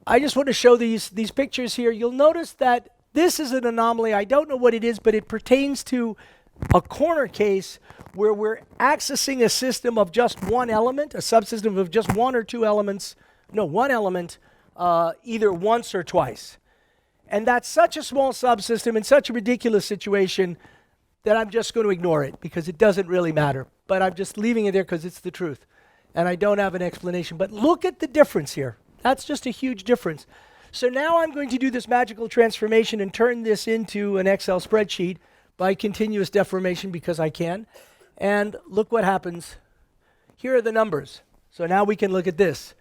I just want to show these pictures here. You'll notice that this is an anomaly. I don't know what it is, but it pertains to a corner case where we're accessing a system of just one element, a subsystem of just one or two elements, one element, either once or twice. And that's such a small subsystem in such a ridiculous situation that I'm just going to ignore it because it doesn't really matter. But I'm just leaving it there because it's the truth. And I don't have an explanation. But look at the difference here. That's just a huge difference. So now I'm going to do this magical transformation and turn this into an Excel spreadsheet by continuous deformation because I can. And look what happens. Here are the numbers. So now we can look at this.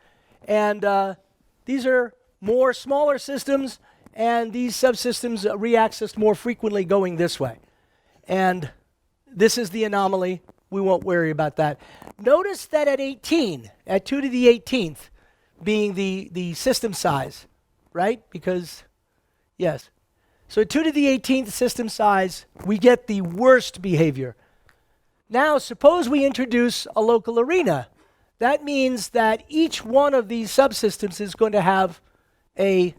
And these are more smaller systems, and these subsystems re-accessed more frequently going this way. And this is the anomaly. we won't worry about that. Notice that at 18, at 2 to the 18th being the system size, right? Because, yes. So at 2 to the 18th system size, we get the worst behavior. Now, suppose we introduce a local arena. That means that each one of these subsystems is going to have a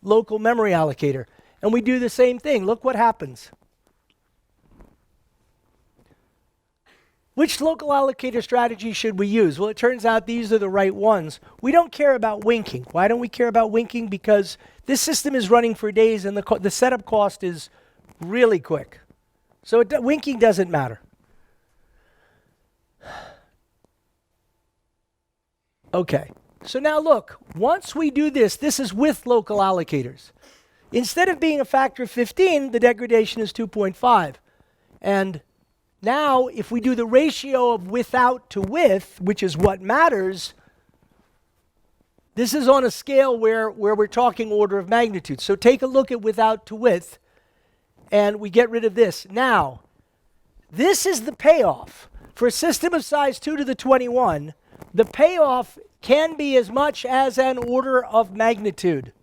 local memory allocator. And we do the same thing. Look what happens. Which local allocator strategy should we use? Well, it turns out these are the right ones. We don't care about winking. Why don't we care about winking? Because this system is running for days and the setup cost is really quick. So winking doesn't matter. Okay, so now look, once we do this, this is with local allocators. Instead of being a factor of 15, the degradation is 2.5. And now, if we do the ratio of without to with, which is what matters, this is on a scale where we're talking order of magnitude. So take a look at without to with, and we get rid of this. Now, this is the payoff. For a system of size 2 to the 21, the payoff can be as much as an order of magnitude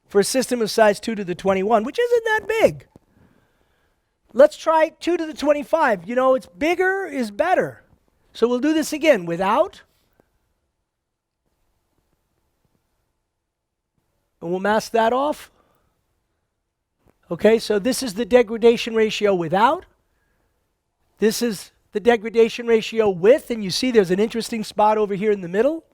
for a system of size 2 to the 21, which isn't that big. Let's try 2 to the 25. You know, it's bigger is better. So we'll do this again without. And we'll mask that off. Okay, so this is the degradation ratio without. This is the degradation ratio with, and you see there's an interesting spot over here in the middle.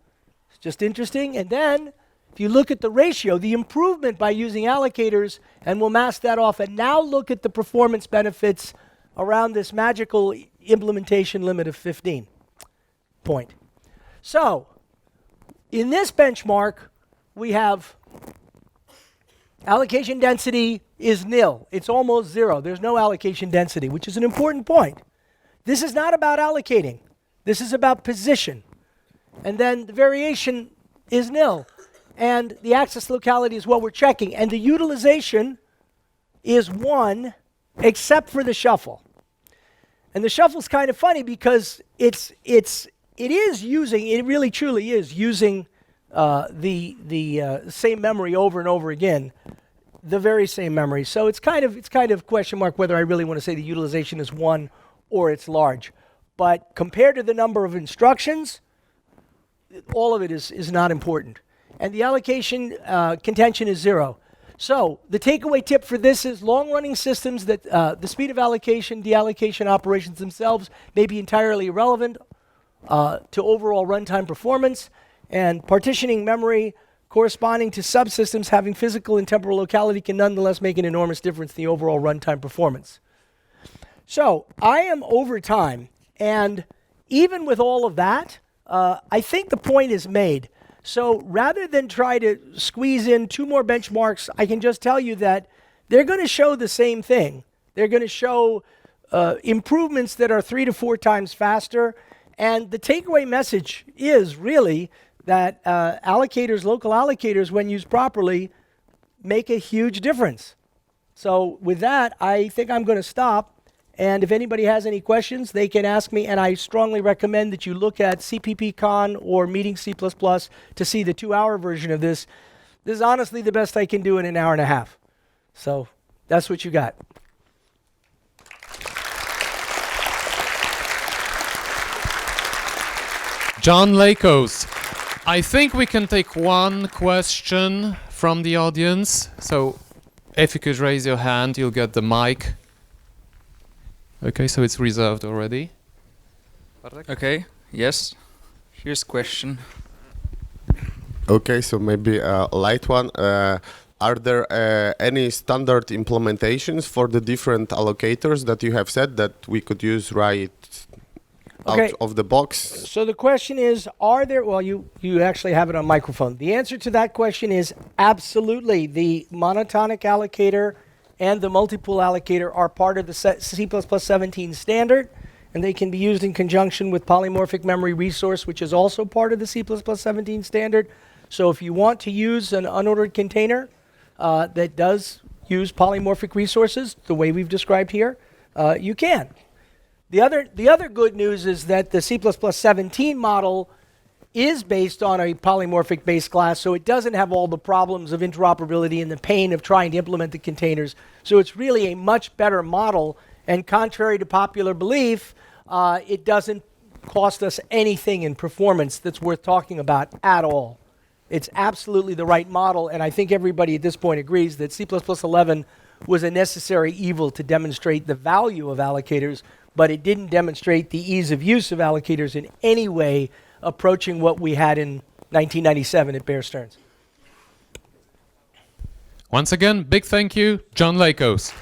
It's just interesting. And then, if you look at the ratio, the improvement by using allocators, and we'll mask that off, and now look at the performance benefits around this magical implementation limit of 15 point. So, in this benchmark, we have allocation density is nil. It's almost zero. There's no allocation density, which is an important point. This is not about allocating. This is about position. And then the variation is nil. And the access locality is what we're checking. And the utilization is 1, except for the shuffle. And the shuffle is kind of funny because it really truly is using the same memory over and over again, the very same memory. So it's kind of question mark whether I really want to say the utilization is 1 or it's large. But compared to the number of instructions, all of it is not important. And the allocation contention is 0. So the takeaway tip for this is long-running systems that the speed of allocation, deallocation operations themselves may be entirely irrelevant to overall runtime performance, and partitioning memory corresponding to subsystems having physical and temporal locality can nonetheless make an enormous difference in the overall runtime performance. So I am over time, and even with all of that, I think the point is made. So rather than try to squeeze in 2 more benchmarks, I can just tell you that they're going to show the same thing. They're going to show improvements that are 3 to 4 times faster. And the takeaway message is really that allocators, local allocators, when used properly, make a huge difference. So with that, I think I'm going to stop. And if anybody has any questions, they can ask me. And I strongly recommend that you look at CPPCon or Meeting C++ to see the 2-hour version of this. This is honestly the best I can do in an hour and a half. So that's what you got. John Lakos, I think we can take one question from the audience. So if you could raise your hand, you'll get the mic. Okay, so it's reserved already. Okay, yes. Here's a question. Okay, so maybe a light one. Are there any standard implementations for the different allocators that you have said that we could use right out of the box? So the question is, are there, well, you actually have it on microphone. The answer to that question is absolutely. The monotonic allocator and the multipool allocator are part of the C++ 17 standard, and they can be used in conjunction with polymorphic memory resource, which is also part of the C++ 17 standard. So if you want to use an unordered container that does use polymorphic resources, the way we've described here, you can. The other good news is that the C++ 17 model is based on a polymorphic base class, so it doesn't have all the problems of interoperability and the pain of trying to implement the containers. So it's really a much better model, and contrary to popular belief, it doesn't cost us anything in performance that's worth talking about at all. It's absolutely the right model, and I think everybody at this point agrees that C++ 11 was a necessary evil to demonstrate the value of allocators, but it didn't demonstrate the ease of use of allocators in any way approaching what we had in 1997 at Bear Stearns. Once again, big thank you, John Lakos.